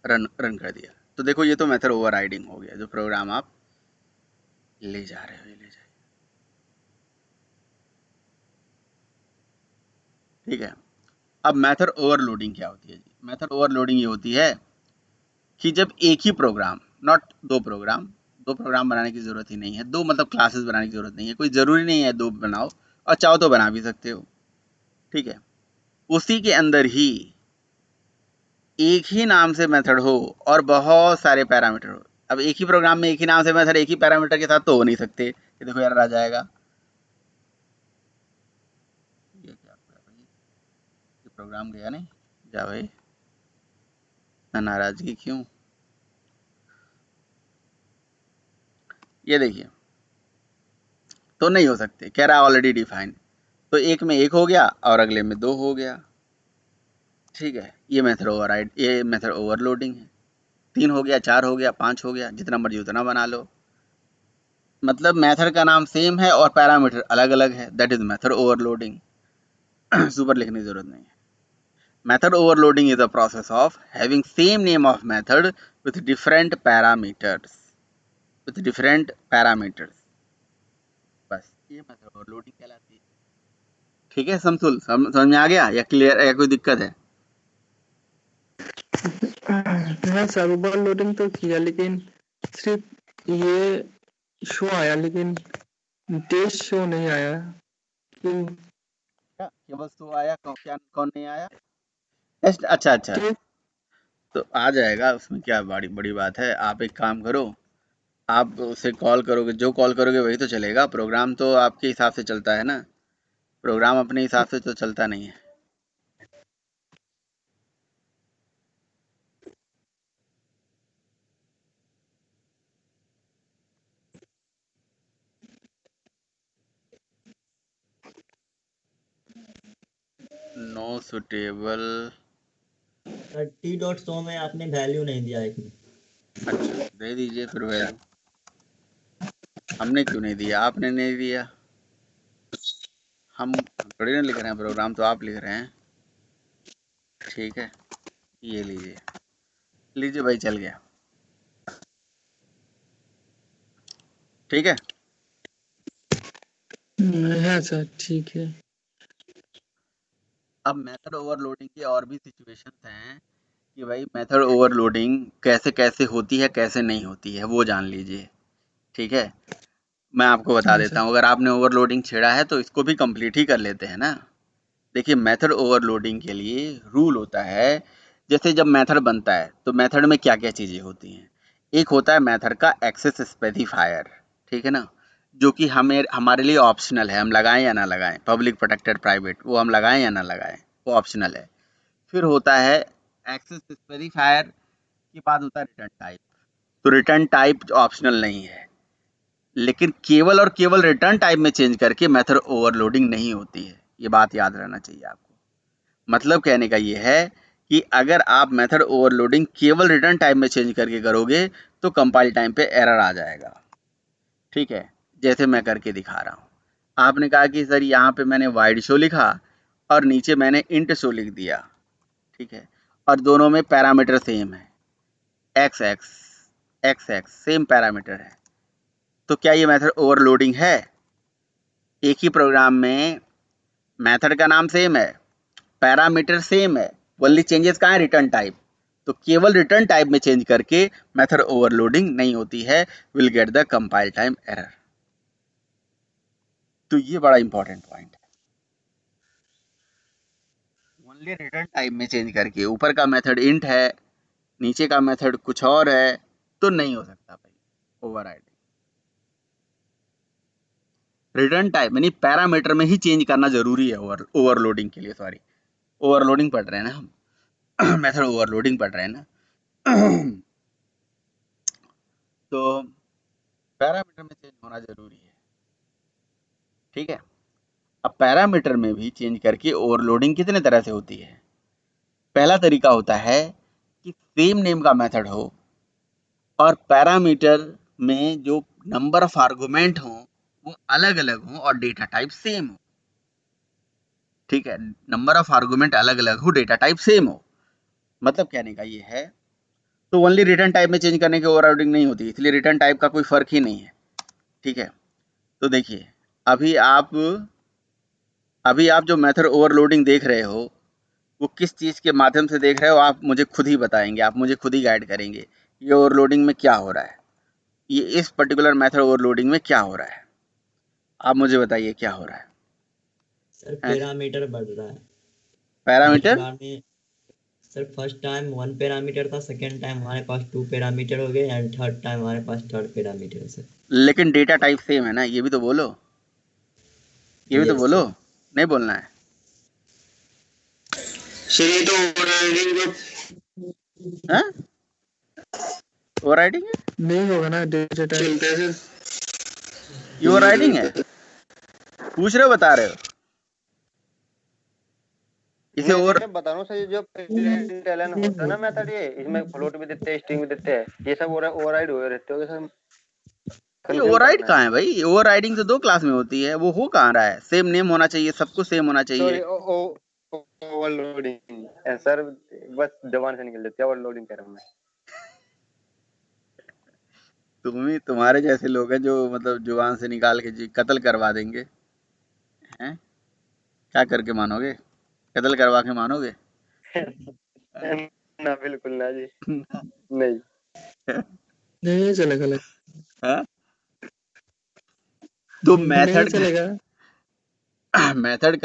रन कर दिया। तो देखो, ये तो मेथड ओवरराइडिंग हो गया, जो प्रोग्राम आप ले जा रहे हो, ये ले जाइए, ठीक है। अब मेथड ओवरलोडिंग क्या होती है जी? मेथड ओवरलोडिंग ये होती है कि जब एक ही प्रोग्राम, नॉट दो प्रोग्राम बनाने की जरूरत ही नहीं है, दो मतलब क्लासेस बनाने की जरूरत नहीं है, कोई जरूरी नहीं है दो बनाओ, और चाहो तो बना भी सकते हो, ठीक है। उसी के अंदर ही एक ही नाम से मेथड हो और बहुत सारे पैरामीटर हो। अब एक ही प्रोग्राम में एक ही नाम से मेथड एक ही पैरामीटर के साथ तो हो नहीं सकते। ये देखो यार, आ जाएगा, ये क्या भाई, ये प्रोग्राम गया नहीं, जा भाई, नाराजगी क्यों? ये देखिए, तो नहीं हो सकते, कह रहा ऑलरेडी डिफाइंड, तो एक में एक हो गया और अगले में दो हो गया, ठीक है। ये मेथड ओवरराइड, ये मेथड ओवरलोडिंग है। 3 हो गया, 4 हो गया, 5 हो गया, जितना मर्जी उतना बना लो, मतलब मेथड का नाम सेम है और पैरामीटर अलग अलग है, that is method overloading. Super लिखने की जरूरत नहीं है। Method overloading is a process of having same name of method with different parameters, बस ये मेथड ओवरलोडिंग कहलाती है, ठीक है। समझ में आ गया या क्लियर, या कोई दिक्कत है? हाँ सर, ओवरलोडिंग तो किया, लेकिन सिर्फ ये शो आया, लेकिन टेस्ट शो नहीं आया। क्यों? केवल शो आया, कौन नहीं आया? टेस्ट, अच्छा, तो आ जाएगा, उसमें क्या बड़ी बड़ी बात है। आप एक काम करो, आप उसे कॉल करोगे, जो कॉल करोगे वही तो चलेगा। प्रोग्राम तो आपके हिसाब से चलता है ना, प्रोग्राम अपने हिसाब से तो चलता नहीं है। No suitable, T dot show में आपने वैल्यू नहीं दिया एक में। अच्छा दे दीजिए फिर वैल्यू। हमने क्यों नहीं दिया? आपने नहीं दिया, हम थोड़ी ना लिख रहे हैं प्रोग्राम, तो आप लिख रहे हैं, ठीक है। ये लीजिए भाई, चल गया, ठीक है। हाँ सर, ठीक है। अब मेथड ओवरलोडिंग की और भी सिचुएशंस हैं कि भाई मेथड ओवरलोडिंग कैसे कैसे होती है, कैसे नहीं होती है, वो जान लीजिए, ठीक है। मैं आपको बता हाँ देता सर। हूँ, अगर आपने ओवरलोडिंग छेड़ा है तो इसको भी कंप्लीट ही कर लेते हैं ना। देखिए, मेथड ओवरलोडिंग के लिए रूल होता है, जैसे जब मेथड बनता है तो मेथड में क्या क्या चीज़ें होती हैं। एक होता है मेथड का एक्सेस स्पेसिफायर, ठीक है ना, जो कि हमारे लिए ऑप्शनल है, हम लगाएं या ना लगाएं, पब्लिक, प्रोटेक्टेड, प्राइवेट, वो हम लगाएं या ना लगाएं, वो ऑप्शनल है। फिर होता है एक्सेस स्पेसिफायर के बाद होता है रिटर्न टाइप। तो रिटर्न टाइप ऑप्शनल नहीं है, लेकिन केवल और केवल रिटर्न टाइप में चेंज करके मेथड ओवरलोडिंग नहीं होती है, ये बात याद रहना चाहिए आपको। मतलब कहने का ये है कि अगर आप मेथड ओवरलोडिंग केवल रिटर्न टाइप में चेंज करके करोगे तो कंपाइल टाइम पे एरर आ जाएगा। ठीक है, जैसे मैं करके दिखा रहा हूँ। आपने कहा कि सर यहाँ पे मैंने वाइड शो लिखा और नीचे मैंने इंट शो लिख दिया, ठीक है, और दोनों में पैरामीटर सेम है, x x x x same parameter है, तो क्या ये मेथड ओवरलोडिंग है? एक ही प्रोग्राम में मेथड का नाम सेम है, पैरामीटर सेम है, ओनली चेंजेस कहाँ है? Return type. तो केवल रिटर्न टाइप में चेंज करके मेथड ओवरलोडिंग नहीं होती है, will get the compile time error. तो ये बड़ा इंपॉर्टेंट पॉइंट है, ओनली रिटर्न टाइप में चेंज करके, ऊपर का मेथड इंट है, नीचे का मेथड कुछ और है, तो नहीं हो सकता भाई ओवरराइडिंग। रिटर्न टाइप यानी पैरामीटर में ही चेंज करना जरूरी है ओवरलोडिंग के लिए। सॉरी, ओवरलोडिंग पढ़ रहे हैं ना हम मेथड ओवरलोडिंग पढ़ रहे हैं ना तो पैरामीटर में चेंज होना जरूरी है, ठीक है। अब पैरामीटर में भी चेंज करके ओवरलोडिंग कितने तरह से होती है? पहला तरीका होता है कि सेम नेम का मेथड हो और पैरामीटर में जो नंबर ऑफ आर्गुमेंट हो वो अलग अलग हो और डेटा टाइप सेम हो, ठीक है। नंबर ऑफ आर्गुमेंट अलग अलग हो, डेटा टाइप सेम हो, मतलब कहने का ये है। तो ओनली रिटर्न टाइप में चेंज करने की ओवरराइडिंग नहीं होती, इसलिए रिटर्न टाइप का कोई फर्क ही नहीं है, ठीक है। तो देखिए, अभी आप जो मेथड ओवरलोडिंग देख रहे हो वो किस चीज़ के माध्यम से देख रहे हो, आप मुझे खुद ही बताएंगे, आप मुझे खुद ही गाइड करेंगे ये ओवरलोडिंग में क्या हो रहा है, ये इस पर्टिकुलर मेथड ओवरलोडिंग में क्या हो रहा है, आप मुझे बताइए क्या हो रहा है। सर पैरामीटर बढ़ रहा है। पैरामीटर, फर्स्ट बार में सर फर्स्ट टाइम 1 पैरामीटर था, सेकंड टाइम हमारे पास 2 पैरामीटर हो गए एंड थर्ड टाइम हमारे पास 3rd पैरामीटर है सर। लेकिन डेटा टाइप सेम है ना, ये भी तो बोलो, ये भी तो यस बोलो, सर। नहीं बोलना है? सर ये तो ओवरराइडिंग हाँ, ओवरराइडिंग है, नहीं होगा ना डेटा टाइप। चलता है सर। ये ओवरराइडिंग है, पूछ रहे हो बता रहे हो? इसे मैं ओवर, बता रहा हूँ सर, ये जो प्रिंट एलन होता है ना मेथड, ये इसमें फ्लोट भी देते हैं, स्ट्रिंग भी देते हैं, ये सब ओवरराइड हुए रहते हो सर। ये कंफ्यूज ओवरराइड करना कहाँ है। है भाई? ओवरराइडिंग तो 2 क्लास में होती है, वो हो कहाँ रहा है? सेम नेम होना चाहिए, सब कुछ सेम होना सॉरी, चाहिए। ओवरलोडिंग सर, बस जबान से निकल जाती है, ओवरलोडिंग कह रहा हूँ मैं। तुम्हारे जैसे लोग हैं जो मतलब जुबान से निकाल के जी कत्ल करवा देंगे, हैं? क्या करके मानोगे? कत्ल करवा के मानोगे? ना बिल्कुल ना जी, नहीं। नहीं चलेगा हाँ? तो नहीं चलेगा। मेथड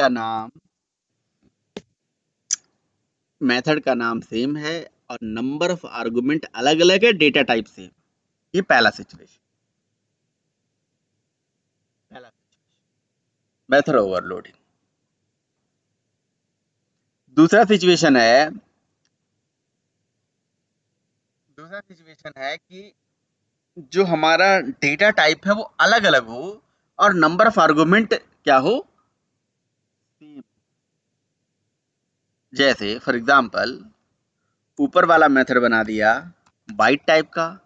का नाम सेम है और नंबर ऑफ आर्गुमेंट अलग अलग है, डेटा टाइप सेम। ये पहला सिचुएशन, मेथड ओवरलोडिंग। दूसरा सिचुएशन है कि जो हमारा डेटा टाइप है वो अलग अलग हो और नंबर ऑफ आर्गुमेंट क्या हो? सेम। जैसे फॉर एग्जांपल, ऊपर वाला मेथड बना दिया बाइट टाइप का,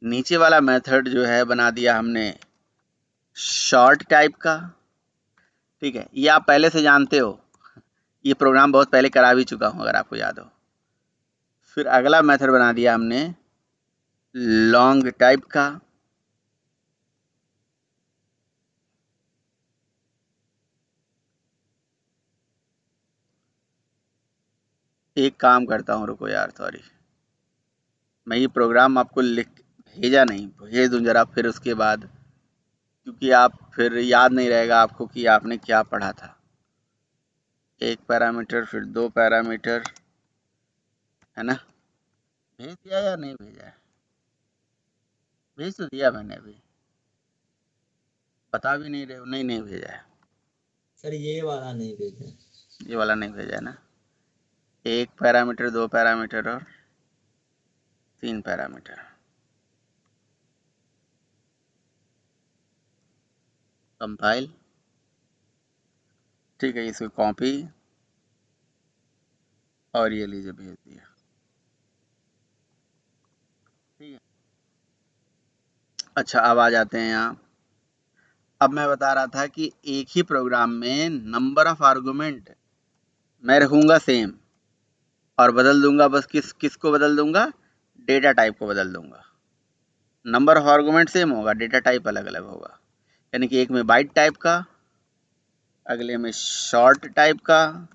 नीचे वाला मेथड जो है बना दिया हमने शॉर्ट टाइप का, ठीक है। ये आप पहले से जानते हो, ये प्रोग्राम बहुत पहले करा भी चुका हूं अगर आपको याद हो। फिर अगला मेथड बना दिया हमने लॉन्ग टाइप का, एक काम करता हूँ, रुको यार, सॉरी, मैं ये प्रोग्राम आपको लिख भेजा नहीं, भेज दूँ जरा फिर उसके बाद, क्योंकि आप फिर याद नहीं रहेगा आपको कि आपने क्या पढ़ा था। 1 पैरामीटर फिर 2 पैरामीटर, है ना? भेज दिया या नहीं भेजा है? भेज तो दिया मैंने अभी, बता भी नहीं रहे हो। नहीं भेजा है, सर ये वाला नहीं भेजा। ये वाला नहीं भेजा है ना। 1 पैरामीटर 2 पैरामीटर और 3 पैरामीटर, कंपाइल, ठीक है। इसको कॉपी और ये लीजिए भेज दिया, ठीक है। अच्छा, अब आ जाते हैं यहाँ। अब मैं बता रहा था कि एक ही प्रोग्राम में नंबर ऑफ आर्गुमेंट मैं रखूंगा सेम और बदल दूंगा, बस किसको बदल दूंगा, डेटा टाइप को बदल दूंगा। नंबर ऑफ आर्गुमेंट सेम होगा, डेटा टाइप अलग अलग होगा। यानी कि एक में बाइट टाइप का, अगले में शॉर्ट टाइप का,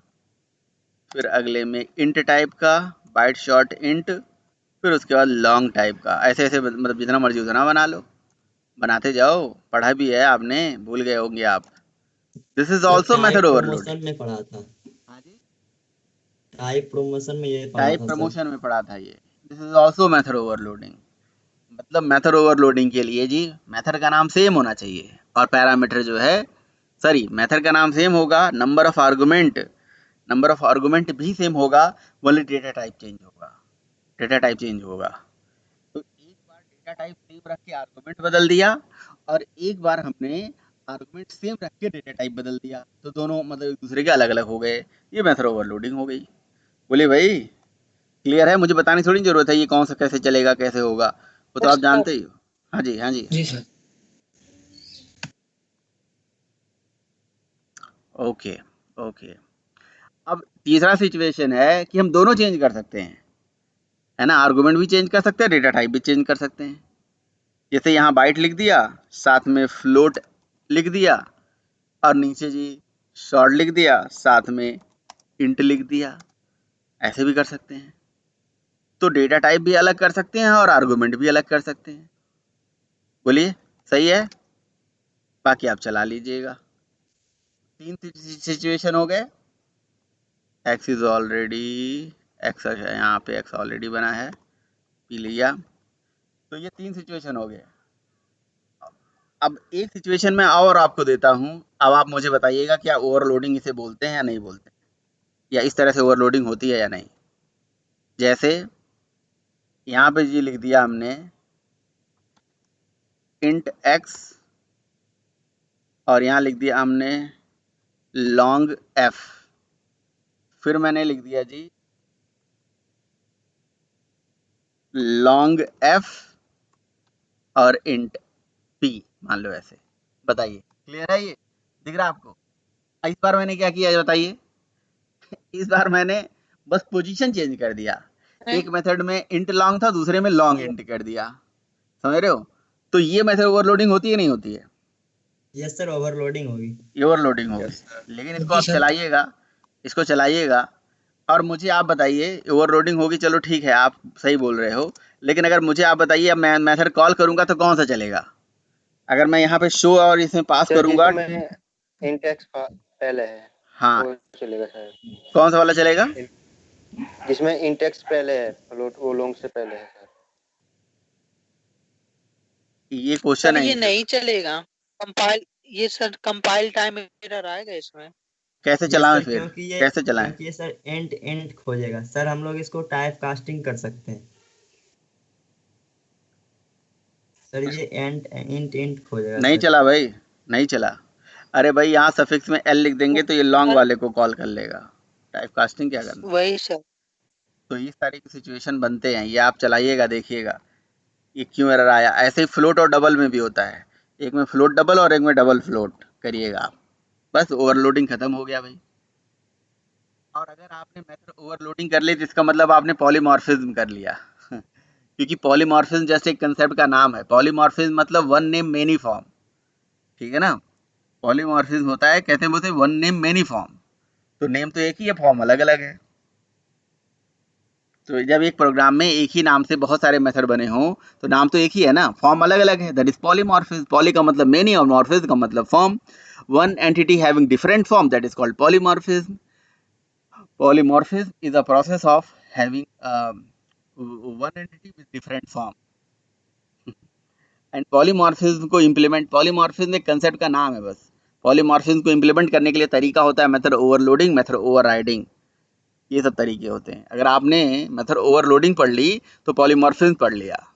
फिर अगले में इंट टाइप का, बाइट शॉर्ट इंट, फिर उसके बाद लॉन्ग टाइप का। ऐसे ऐसे मतलब जितना मर्जी उतना बना लो, बनाते जाओ। पढ़ा भी है आपने, भूल गए होंगे आप। This is also type method overloading. Promotion में पढ़ा था, हाँ जी, टाइप प्रमोशन में ये पढ़ा टाइप था सर। प्रमोशन में पढ़ा था ये। This is also method overloading. मतलब मेथड ओवरलोडिंग के लिए जी मेथड का नाम सेम होना चाहिए और पैरामीटर जो है, सॉरी, मेथड का नाम सेम होगा, नंबर ऑफ आर्गुमेंट भी सेम होगा, ओनली डेटा टाइप चेंज होगा। डेटा टाइप चेंज होगा। तो एक बार डेटा टाइप सेम रख के आर्गुमेंट बदल दिया और एक बार हमने आर्गुमेंट सेम रख के डेटा टाइप बदल दिया, तो दोनों मतलब एक दूसरे के अलग अलग हो गए। ये मेथड ओवरलोडिंग हो गई। बोले भाई क्लियर है? मुझे बताने की थोड़ी जरूरत है ये कौन सा कैसे चलेगा कैसे होगा, वो तो आप जानते ही हो। हाँ जी, हाँ जी। जी सर। Okay okay. अब तीसरा सिचुएशन है कि हम दोनों चेंज कर सकते हैं, है ना, आर्गुमेंट भी चेंज कर सकते हैं, डेटा टाइप भी चेंज कर सकते हैं। जैसे यहाँ बाइट लिख दिया, साथ में फ्लोट लिख दिया, और नीचे जी शॉर्ट लिख दिया, साथ में इंट लिख दिया। ऐसे भी कर सकते हैं। तो डेटा टाइप भी अलग कर सकते हैं और आर्गुमेंट भी अलग कर सकते हैं। बोलिए सही है? बाकी आप चला लीजिएगा। 3 सिचुएशन हो गए। एक्स इज ऑलरेडी, एक्स यहाँ पे एक्स ऑलरेडी बना है, पी लिया। तो ये 3 सिचुएशन हो गए। अब एक सिचुएशन में और आपको देता हूँ। अब आप मुझे बताइएगा क्या ओवरलोडिंग इसे बोलते हैं या नहीं बोलते, या इस तरह से ओवरलोडिंग होती है या नहीं। जैसे यहाँ पे जी लिख दिया हमने इंट एक्स और यहाँ लिख दिया हमने लॉन्ग एफ, फिर मैंने लिख दिया जी लॉन्ग एफ और इंट पी, मान लो ऐसे। बताइए क्लियर है? ये दिख रहा है आपको? इस बार मैंने क्या किया बताइए। इस बार मैंने बस पोजीशन चेंज कर दिया। एक मेथड में इंट लॉन्ग था, दूसरे में लॉन्ग इंट कर दिया। समझ रहे हो? तो ये मेथड ओवरलोडिंग होती है नहीं होती है? यस सर, ओवरलोडिंग होगी। ये ओवरलोडिंग होगी। लेकिन इसको आप चलाइएगा, इसको चलाइएगा और मुझे आप बताइए ओवरलोडिंग होगी, चलो ठीक है, आप सही बोल रहे हो। लेकिन अगर मुझे आप बताइए अब मैं मेथड कॉल करूंगा तो कौन सा चलेगा? अगर मैं यहाँ पे शो और इसमें पास करूंगा, जिसमें इंटेक्स पहले है हाँ, वो चलेगा सर। कौन सा वाला चलेगा? जिसमें इंटेक्स पहले है, फ्लोट वो लॉन्ग से पहले है सर। ये क्वेश्चन सर है ये इनसे। नहीं चलेगा कंपाइल, ये सर कंपाइल टाइम एरर आएगा इसमें। कैसे यस चलाएं सर, फिर? क्योंकि कैसे चलाएं? ये सर एंड खोजेगा सर। हम लोग इसको टाइप कास्टिंग कर सकते हैं सर। ये इंट खोजेगा नहीं सर। चला भाई, नहीं चला। अरे भाई यहाँ सफिक्स में एल लिख देंगे तो ये लॉन्ग सर वाले को कॉल कर लेगा। टाइप कास्टिंग क्या करना? वही सर। तो इस तरह की सिचुएशन बनते हैं, ये आप चलाइएगा देखिएगा ये क्यों एरर आया। ऐसे ही फ्लोट और डबल में भी होता है, एक में फ्लोट डबल और एक में डबल फ्लोट करिएगा आप, बस ओवरलोडिंग खत्म हो गया भाई। और अगर आपने मेथड ओवरलोडिंग कर ली तो इसका मतलब आपने पॉलीमॉर्फिज्म कर लिया क्योंकि पॉलीमॉर्फिज्म जैसे एक कंसेप्ट का नाम है। पॉलीमॉर्फिज्म मतलब वन नेम मेनी फॉर्म, ठीक है ना। पॉलीमॉर्फिज्म होता है, कहते हैं बोलते वन नेम मेनी फॉर्म। तो नेम तो एक ही है, फॉर्म अलग अलग है। तो जब एक प्रोग्राम में एक ही नाम से बहुत सारे मेथड बने हों तो नाम तो एक ही है ना, फॉर्म अलग अलग है। That is polymorphism. पॉली का मतलब मेनी और मॉर्फिज्म का मतलब form. One entity having different form, that is called polymorphism. Polymorphism is a process of having one entity with different form. And polymorphism को इम्प्लीमेंट, पॉलीमॉर्फिज्म एक concept का नाम है बस। पॉलीमॉर्फिज्म को इम्प्लीमेंट करने के लिए तरीका होता है मेथड ओवरलोडिंग, मेथड ओवरराइडिंग, ये सब तरीके होते हैं। अगर आपने मेथड ओवरलोडिंग पढ़ ली तो पॉलीमॉर्फिज्म पढ़ लिया,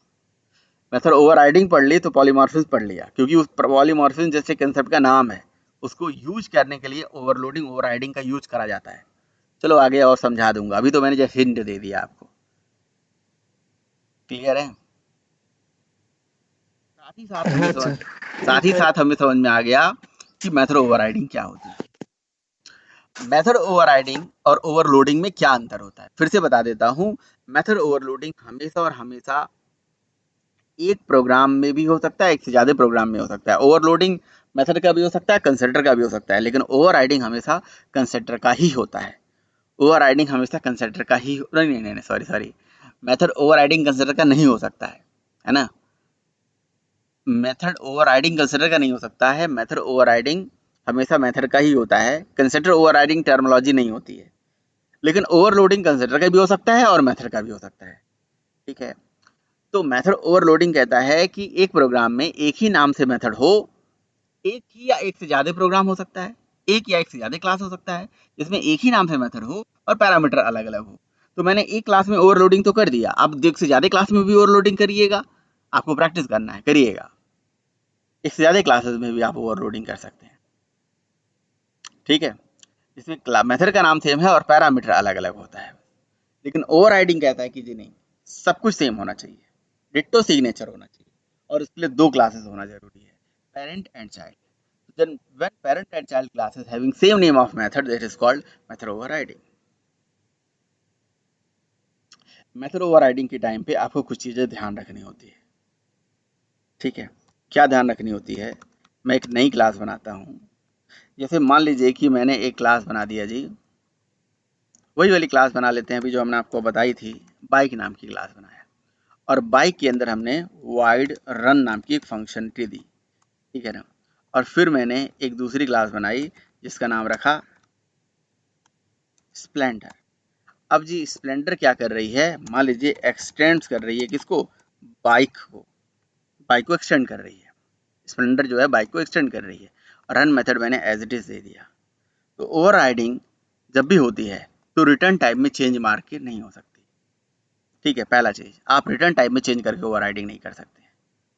मेथड ओवरराइडिंग पढ़ ली तो पॉलीमॉर्फिज्म पढ़ लिया, क्योंकि उस पॉलीमॉर्फिज्म जैसे कंसेप्ट का नाम है, उसको यूज करने के लिए ओवरलोडिंग ओवरराइडिंग का यूज करा जाता है। चलो आगे और समझा दूंगा, अभी तो मैंने जस्ट हिंट दे दिया आपको। क्लियर है? ही साथ हमें हाँ समझ सर साथ ही साथ हमें समझ में आ गया कि मेथड ओवरराइडिंग क्या होती है। मेथड ओवरराइडिंग और ओवरलोडिंग में क्या अंतर होता है, फिर से बता देता हूँ। मेथड ओवरलोडिंग हमेशा और हमेशा एक प्रोग्राम में भी हो सकता है, एक से ज्यादा प्रोग्राम में हो सकता है। ओवरलोडिंग मेथड का भी हो सकता है, कंस्ट्रक्टर का भी हो सकता है, लेकिन ओवरराइडिंग हमेशा कंस्ट्रक्टर का ही होता है। ओवरराइडिंग हमेशा कंस्ट्रक्टर का ही नहीं, सॉरी, मेथड ओवरराइडिंग कंस्ट्रक्टर का नहीं हो सकता है ना। मेथड ओवरराइडिंग कंस्ट्रक्टर का नहीं हो सकता है, मेथड ओवरराइडिंग हमेशा मेथड का ही होता है। कंस्ट्रक्टर ओवरराइडिंग टर्मिनोलॉजी नहीं होती है, लेकिन ओवरलोडिंग कंस्ट्रक्टर का भी हो सकता है और मेथड का भी हो सकता है। ठीक है, तो मेथड ओवरलोडिंग कहता है कि एक प्रोग्राम में एक ही नाम से मेथड हो, एक ही या एक से ज्यादा प्रोग्राम हो सकता है, एक या एक से ज्यादा क्लास हो सकता है जिसमें एक ही नाम से मेथड हो और पैरामीटर अलग अलग हो। तो मैंने एक क्लास में ओवरलोडिंग तो कर दिया, अब एक से ज्यादा क्लास में भी ओवरलोडिंग करिएगा, आपको प्रैक्टिस करना है, करिएगा। एक से ज्यादा क्लासेस में भी आप ओवरलोडिंग कर सकते हैं। ठीक है, जिसमें मेथड का नाम सेम है और पैरामीटर अलग अलग होता है। लेकिन ओवरराइडिंग कहता है कि जी नहीं, सब कुछ सेम होना चाहिए, डिट्टो सिग्नेचर होना चाहिए, और इसके लिए दो क्लासेस होना जरूरी है, parent and child. Then when parent and child classes having same name of method, that is called method overriding. Method overriding के टाइम पे आपको कुछ चीजें ध्यान रखनी होती है। ठीक है, क्या ध्यान रखनी होती है? मैं एक नई क्लास बनाता हूँ, जैसे मान लीजिए कि मैंने एक क्लास बना दिया जी, वही वाली क्लास बना लेते हैं अभी जो हमने आपको बताई थी, बाइक नाम की क्लास बनाया, और बाइक के अंदर हमने वाइड रन नाम की एक फंक्शनलिटी दी। ठीक है ना, और फिर मैंने एक दूसरी क्लास बनाई जिसका नाम रखा स्प्लेंडर। अब जी स्प्लेंडर क्या कर रही है, मान लीजिए एक्सटेंड कर रही है किसको, बाइक को एक्सटेंड कर रही है। स्प्लेंडर जो है बाइक को एक्सटेंड कर रही है, और रन मेथड मैंने एज इट इज दे दिया। तो ओवरराइडिंग जब भी होती है तो रिटर्न टाइप में चेंज मार के नहीं हो सकती। ठीक है, पहला चीज, आप रिटर्न टाइप में चेंज करके ओवरराइडिंग नहीं कर सकते।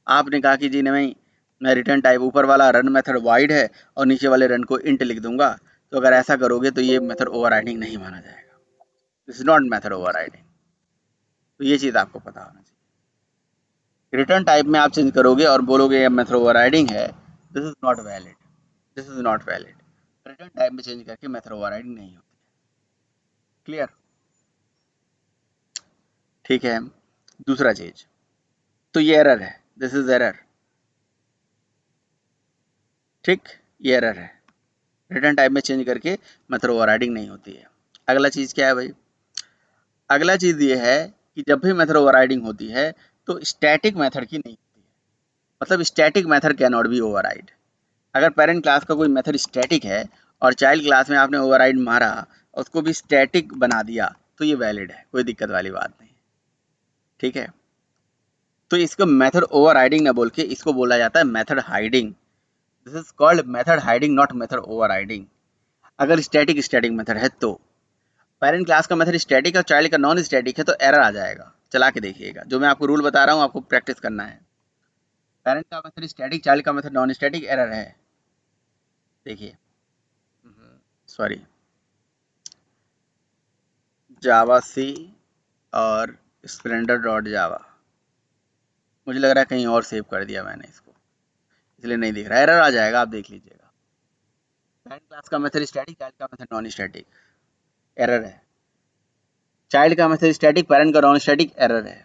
आपने कहा कि जी नहीं, मैं रिटर्न टाइप ऊपर वाला रन मेथड वाइड है और नीचे वाले रन को इंट लिख दूंगा, तो अगर ऐसा करोगे तो ये मेथड ओवरराइडिंग नहीं माना जाएगा। This is not method overriding. तो ये चीज आपको पता होना चाहिए। रिटर्न टाइप में आप चेंज करोगे और बोलोगे ये मेथड ओवरराइडिंग है, this is not valid, this is not valid. Return type में चेंज करके मेथड ओवरराइडिंग नहीं होती है। क्लियर? ठीक है, दूसरा चीज, तो ये एरर है, दिस इज एरर। ठीक, ये एरर है, रिटर्न टाइप में चेंज करके मेथड ओवरराइडिंग नहीं होती है। अगला चीज क्या है भाई? अगला चीज ये है कि जब भी मेथड ओवरराइडिंग होती है तो स्टैटिक मेथड की नहीं होती है, मतलब static method can not be override. अगर पेरेंट क्लास का कोई मेथड स्टैटिक है और चाइल्ड क्लास में आपने ओवरराइड मारा, उसको भी स्टैटिक बना दिया, तो ये वैलिड है, कोई दिक्कत वाली बात नहीं। ठीक है, तो इसको मेथड ओवरराइडिंग ना बोल के इसको बोला जाता है method hiding. This is called method hiding, not method overriding. अगर स्टैटिक मेथड है तो पेरेंट क्लास का मेथड स्टैटिक और चाइल्ड का नॉन स्टैटिक है तो एरर आ जाएगा। चला के देखिएगा, जो मैं आपको रूल बता रहा हूँ आपको प्रैक्टिस करना है। पेरेंट का मेथड स्टैटिक, चाइल्ड का मेथड नॉन स्टैटिक, एरर है। देखिए, सॉरी, जावा सी और स्प्लेंडर डॉट जावा, मुझे लग रहा है कहीं और सेव कर दिया मैंने इसको, इसलिए नहीं दिख रहा, एरर आ जाएगा, आप देख लीजिएगा। पेरेंट क्लास का मेथड स्टैटिक, चाइल्ड का मेथड नॉन स्टैटिक, एरर है। चाइल्ड का मेथड स्टैटिक, पेरेंट का नॉन स्टैटिक, एरर है।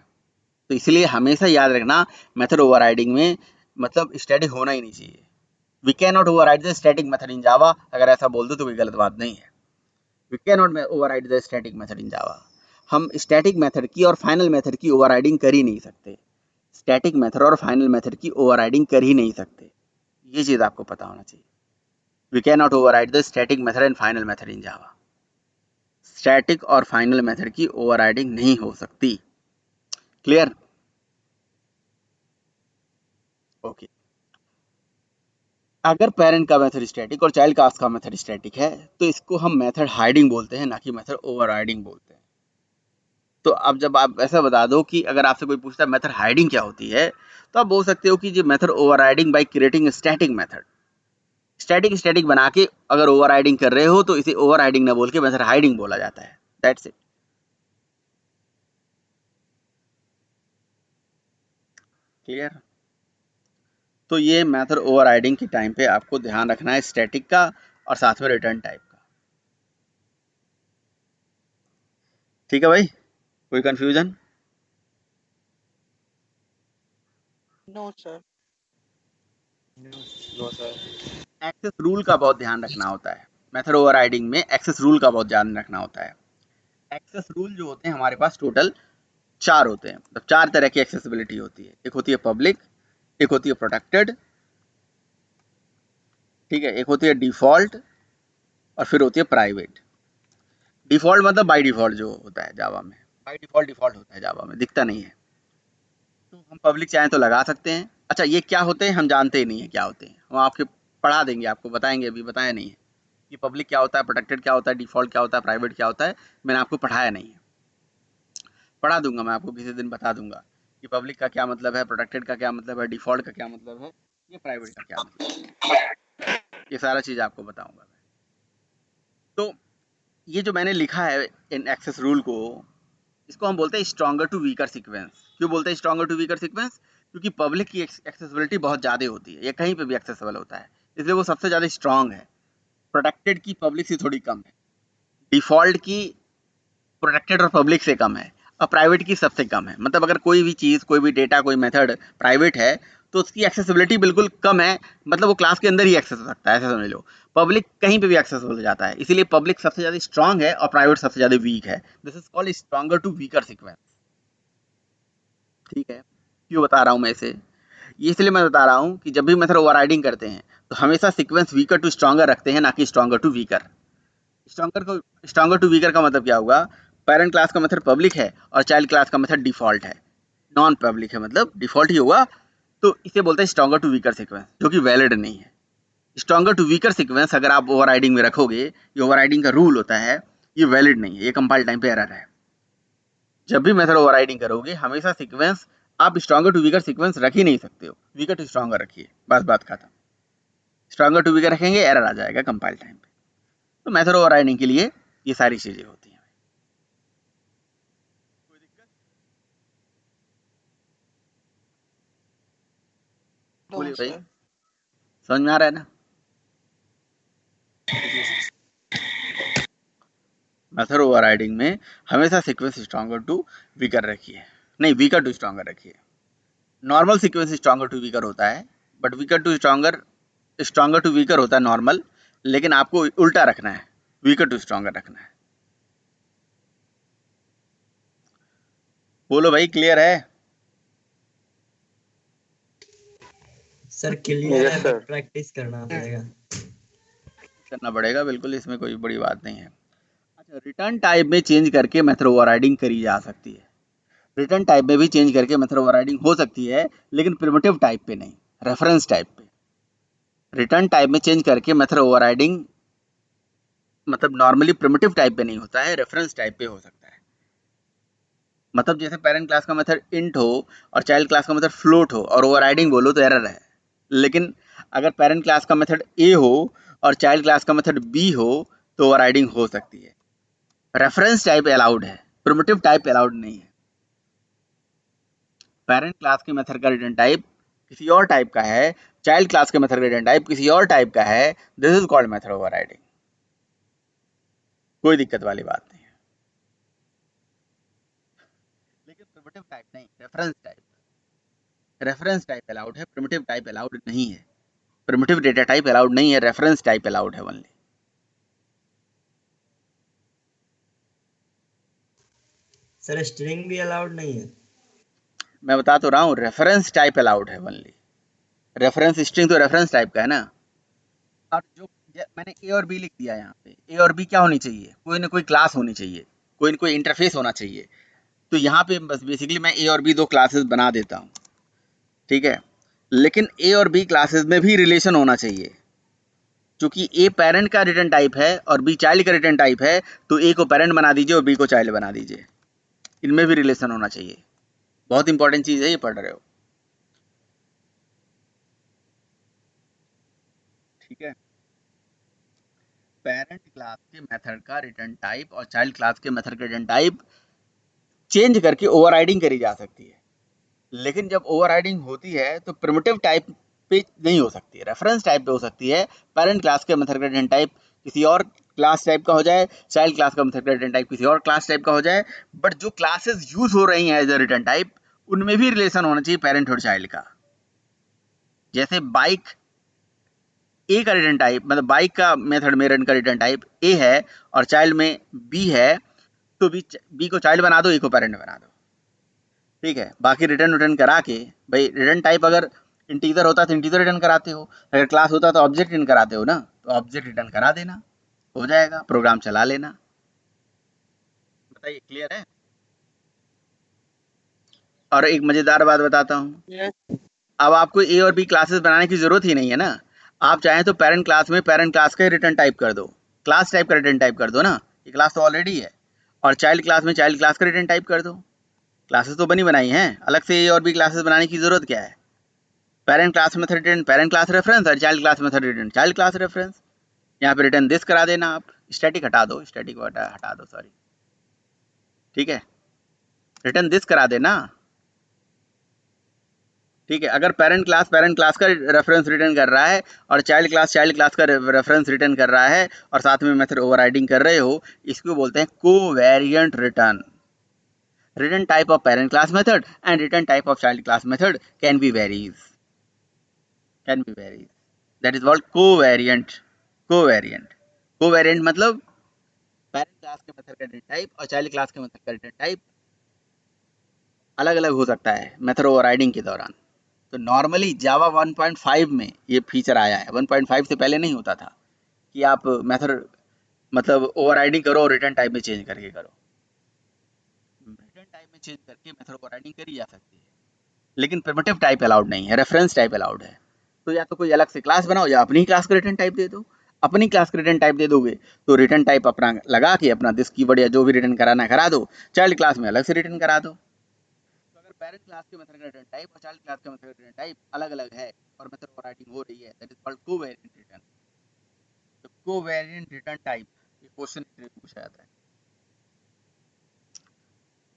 तो इसलिए हमेशा याद रखना मेथड ओवरराइडिंग में मतलब स्टैटिक होना ही नहीं चाहिए। We can not override the static method in Java, अगर ऐसा बोल दो तो कोई गलत बात नहीं है। We can not override the static method in Java. हम स्टैटिक मेथड की और फाइनल मेथड की ओवरराइडिंग कर ही नहीं सकते। स्टैटिक मेथड और फाइनल मेथड की ओवरराइडिंग कर ही नहीं सकते, ये चीज आपको पता होना चाहिए। We can not override the static method and final method in Java. Static और फाइनल मेथड की ओवरराइडिंग नहीं हो सकती। क्लियर? ओके। अगर पेरेंट का मेथड स्टैटिक और चाइल्ड क्लास का मेथड स्टैटिक है तो इसको हम मेथड हाइडिंग बोलते हैं, ना कि मेथड ओवरराइडिंग बोलते हैं। तो अब जब आप ऐसा बता दो कि अगर आपसे कोई पूछता है मेथड हाइडिंग क्या होती है, तो आप बोल सकते हो कि जी method overriding by creating static method. Static बना के अगर ओवरराइडिंग कर रहे हो तो इसे ओवरराइडिंग ना बोल के मेथड हाइडिंग बोला जाता है। That's it. क्लियर? तो ये मेथड ओवरराइडिंग के टाइम पे आपको ध्यान रखना है स्टैटिक का और साथ में रिटर्न टाइप का। ठीक है भाई, कोई confusion? No sir. No sir. Access rule का बहुत ध्यान रखना होता है मेथड ओवरराइडिंग में, एक्सेस रूल का बहुत ध्यान रखना होता है। एक्सेस रूल जो होते हैं हमारे पास टोटल 4 होते हैं, मतलब 4 तरह की एक्सेसिबिलिटी होती है। एक होती है पब्लिक, एक होती है प्रोटेक्टेड, ठीक है, एक होती है डिफॉल्ट और फिर होती है प्राइवेट। डिफॉल्ट मतलब बाय डिफॉल्ट जो होता है जावा में, बाय डिफॉल्ट डिफॉल्ट होता है जावा में, दिखता नहीं है। तो हम पब्लिक चाहें तो लगा सकते हैं। अच्छा, ये क्या होते हैं हम जानते ही नहीं है क्या होते हैं, हम आपके पढ़ा देंगे, आपको बताएंगे, अभी बताया नहीं है कि पब्लिक क्या होता है, प्रोटेक्टेड क्या होता है, डिफॉल्ट क्या होता है, प्राइवेट क्या होता है, मैंने आपको पढ़ाया नहीं है। पढ़ा दूंगा मैं आपको, किसी दिन बता दूंगा कि पब्लिक का क्या मतलब है, प्रोटेक्टेड का क्या मतलब है, डिफॉल्ट का क्या मतलब है, ये प्राइवेट का क्या मतलब है, ये सारा चीज़ आपको बताऊंगा मैं। तो ये जो मैंने लिखा है इन एक्सेस रूल को, इसको हम बोलते हैं स्ट्रॉन्गर टू वीकर सीक्वेंस। क्यों बोलते हैं स्ट्रॉन्गर टू वीकर सीक्वेंस? क्योंकि पब्लिक की एक्सेसिबिलिटी बहुत ज़्यादा होती है, ये कहीं पे भी एक्सेसिबल होता है, इसलिए वो सबसे ज़्यादा स्ट्रॉन्ग है। प्रोटेक्टेड की पब्लिक से थोड़ी कम है, डिफॉल्ट की प्रोटेक्टेड और पब्लिक से कम है, और प्राइवेट की सबसे कम है। मतलब अगर कोई भी चीज़, कोई भी डेटा, कोई मेथड प्राइवेट है तो उसकी एक्सेसिबिलिटी बिल्कुल कम है, मतलब वो क्लास के अंदर ही एक्सेस हो सकता है, ऐसा समझ लो। पब्लिक कहीं पे भी एक्सेस हो जाता है, इसीलिए पब्लिक सबसे ज़्यादा स्ट्रांग है और प्राइवेट सबसे ज़्यादा वीक है। This is called stronger to weaker sequence. ठीक है, क्यों बता रहा हूँ मैं इसे? ये इसलिए मैं बता रहा हूँ कि जब भी मेथड ओवरराइडिंग करते हैं तो हमेशा सीक्वेंस वीकर टू स्ट्रॉन्गर रखते हैं, ना कि stronger to weaker. Stronger to weaker का मतलब क्या होगा? पेरेंट क्लास का मेथड पब्लिक है और चाइल्ड क्लास का मेथड डिफॉल्ट है, नॉन पब्लिक है, मतलब डिफॉल्ट ही होगा, तो इसे बोलते हैं स्ट्रॉन्गर टू वीकर सीक्वेंस, जो कि वैलिड नहीं है। स्ट्रॉन्गर टू वीकर सीक्वेंस अगर आप ओवरराइडिंग में रखोगे, ये ओवरराइडिंग का रूल होता है, ये वैलिड नहीं है, ये कंपाइल टाइम पे एरर है। जब भी मेथड ओवरराइडिंग करोगे हमेशा सीक्वेंस आप स्ट्रॉन्गर टू वीकर सीक्वेंस रख ही नहीं सकते हो, वीकर टू स्ट्रॉन्गर रखिए, बस बात खत्म। स्ट्रॉन्गर टू वीकर रखेंगे एरर आ जाएगा कंपाइल टाइम पे। तो मेथड ओवरराइडिंग के लिए ये सारी चीजें होती हैं। कोई दिक्कत? नो बोलिए भाई, सर। समझ में आ रहा है ना? मेथड ओवरराइडिंग में हमेशा सीक्वेंस स्ट्रॉन्गर टू वीकर रखिए, नहीं वीकर टू स्ट्रॉन्गर रखिए। Normal sequence stronger to weaker होता है, but weaker to stronger to weaker होता है नॉर्मल, लेकिन आपको उल्टा रखना है, वीकर टू स्ट्रॉन्गर रखना है। बोलो भाई, क्लियर है? सर क्लियर यस है, सर। बट प्रैक्टिस करना पड़ेगा। करना पड़ेगा बिल्कुल, इसमें कोई बड़ी बात नहीं है। अच्छा, रिटर्न टाइप में चेंज करके मेथड ओवरराइडिंग करी जा सकती है। रिटर्न टाइप में भी चेंज करके मेथड ओवरराइडिंग हो सकती है, लेकिन प्रिमिटिव टाइप पे नहीं, रेफरेंस टाइप पे। रिटर्न टाइप में चेंज करके मेथड ओवरराइडिंग मतलब नॉर्मली प्रिमिटिव टाइप पे नहीं होता है, रेफरेंस टाइप पे हो सकता है। मतलब जैसे पेरेंट क्लास का मेथड इंट हो और चाइल्ड क्लास का मेथड फ्लोट हो और ओवरराइडिंग बोलो तो एरर है। लेकिन अगर पेरेंट क्लास का मेथड ए हो और चाइल्ड क्लास का मेथड बी हो तो ओवरराइडिंग हो सकती है। रेफरेंस टाइप अलाउड है, प्रिमिटिव टाइप अलाउड नहीं है। पेरेंट क्लास के मेथड का रिटर्न टाइप किसी और टाइप का है, चाइल्ड क्लास के मेथड का रिटर्न टाइप किसी और टाइप का है, this is called method overriding. कोई दिक्कत वाली बात नहीं है, लेकिन प्रिमिटिव टाइप नहीं, reference type. Reference type allowed है, प्रिमिटिव टाइप अलाउड नहीं है। प्रिमिटिव डेटा टाइप अलाउड नहीं है, रेफरेंस टाइप अलाउड है ओनली। सर स्ट्रिंग भी अलाउड नहीं है? मैं बता तो रहा हूँ, रेफरेंस टाइप अलाउड है ओनली। रेफरेंस स्ट्रिंग तो रेफरेंस टाइप का है ना। और जो मैंने ए और बी लिख दिया यहाँ पे, ए और बी क्या होनी चाहिए? कोई ना कोई क्लास होनी चाहिए, कोई ना कोई इंटरफेस होना चाहिए। तो यहाँ पे बस बेसिकली मैं ए और बी 2 क्लासेस बना देता हूँ, ठीक है। लेकिन ए और बी क्लासेस में भी रिलेशन होना चाहिए, क्योंकि ए पेरेंट का रिटर्न टाइप है और बी चाइल्ड का रिटर्न टाइप है, तो ए को पेरेंट बना दीजिए और बी को चाइल्ड बना दीजिए। इनमें भी रिलेशन होना चाहिए, बहुत इंपॉर्टेंट चीज़ है, ये पढ़ रहे हो, ठीक है। पेरेंट क्लास के मेथड का रिटर्न टाइप और चाइल्ड क्लास के मेथड का रिटर्न टाइप चेंज करके ओवरराइडिंग करी जा सकती है। लेकिन जब ओवरराइडिंग होती है तो प्रिमिटिव टाइप पे नहीं हो सकती है, रेफरेंस टाइप पे हो सकती है। पेरेंट क्लास के मेथड का रिटर्न टाइप किसी और क्लास टाइप का हो जाए, चाइल्ड क्लास का मेथड का रिटर्न टाइप किसी और क्लास टाइप का हो जाए, बट जो क्लासेस यूज हो रही हैं एज अ रिटर्न टाइप उनमें भी रिलेशन होना चाहिए पेरेंट और चाइल्ड का। जैसे बाइक ए का रिटर्न टाइप, मतलब बाइक का मेथड में रन का रिटर्न टाइप ए है और चाइल्ड में बी है, तो बी को चाइल्ड बना दो, ए को पेरेंट बना दो, ठीक है। बाकी रिटर्न करा के, भाई रिटर्न टाइप अगर इंटीजर होता तो इंटीजर रिटर्न कराते हो, अगर क्लास होता तो ऑब्जेक्ट रिटर्न कराते हो ना, तो ऑब्जेक्ट रिटर्न करा देना, हो जाएगा, प्रोग्राम चला लेना। बताइए, क्लियर है? और एक मजेदार बात बताता हूँ, Yes. अब आपको ए और बी क्लासेस बनाने की जरूरत ही नहीं है ना। आप चाहें तो पेरेंट क्लास में पेरेंट क्लास का रिटर्न टाइप कर दो, क्लास टाइप का रिटर्न टाइप कर दो ना, ये क्लास तो ऑलरेडी है। और चाइल्ड क्लास में चाइल्ड क्लास का रिटर्न टाइप कर दो, क्लासेस तो बनी बनाई हैं, अलग से ए और बी क्लासेस बनाने की जरूरत क्या है। Parent class method return parent class reference और child class method return child class reference. यहाँ पे रिटर्न दिस करा देना, आप स्टैटिक हटा दो, स्टैटिक हटा दो, सॉरी, ठीक है, रिटर्न दिस करा देना, ठीक है। अगर पेरेंट क्लास का रेफरेंस रिटर्न कर रहा है और चाइल्ड क्लास का रेफरेंस रिटर्न कर रहा है और साथ में मेथड ओवरराइडिंग कर रहे हो, इसको बोलते हैं covariant return. Return type of parent class method and return type of child class method can be varies, that is called covariant मतलब पेरेंट क्लास के मेथड का रिटर्न टाइप और चाइल्ड क्लास के मेथड का रिटर्न टाइप अलग अलग हो सकता है मेथड ओवरराइडिंग के दौरान। तो नॉर्मली जावा 1.5 में ये फीचर आया है, 1.5 से पहले नहीं होता था कि आप मेथड मतलब ओवरराइडिंग करो और रिटर्न टाइप में चेंज करके करो। रिटर्न टाइप में चेंज करके मेथड ओवरराइडिंग करी जा सकती है, लेकिन प्रिमिटिव टाइप अलाउड नहीं है, रेफरेंस टाइप अलाउड है। तो या तो कोई अलग से क्लास बनाओ या अपनी क्लास का रिटर्न टाइप दे दो। अपनी क्लास का रिटर्न टाइप दे दोगे तो रिटर्न टाइप अपना लगा के अपना दिस कीवर्ड या जो भी रिटर्न कराना है करा दो, चाइल्ड क्लास में अलग से रिटर्न करा दो। तो अगर पेरेंट क्लास के मेथड का रिटर्न टाइप और चाइल्ड क्लास के मेथड का रिटर्न टाइप अलग अलग है और मेथड ओवरराइडिंग हो रही है, that is called covariant return. तो कोवेरिएंट रिटर्न टाइप ये क्वेश्चन पूछा जाता है।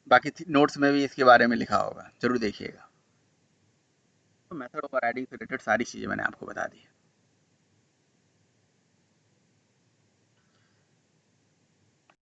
बाकी नोट्स में भी इसके बारे में लिखा होगा, जरूर देखिएगा। तो मेथड ओवरराइडिंग से रिलेटेड सारी चीजें मैंने आपको बता दी है।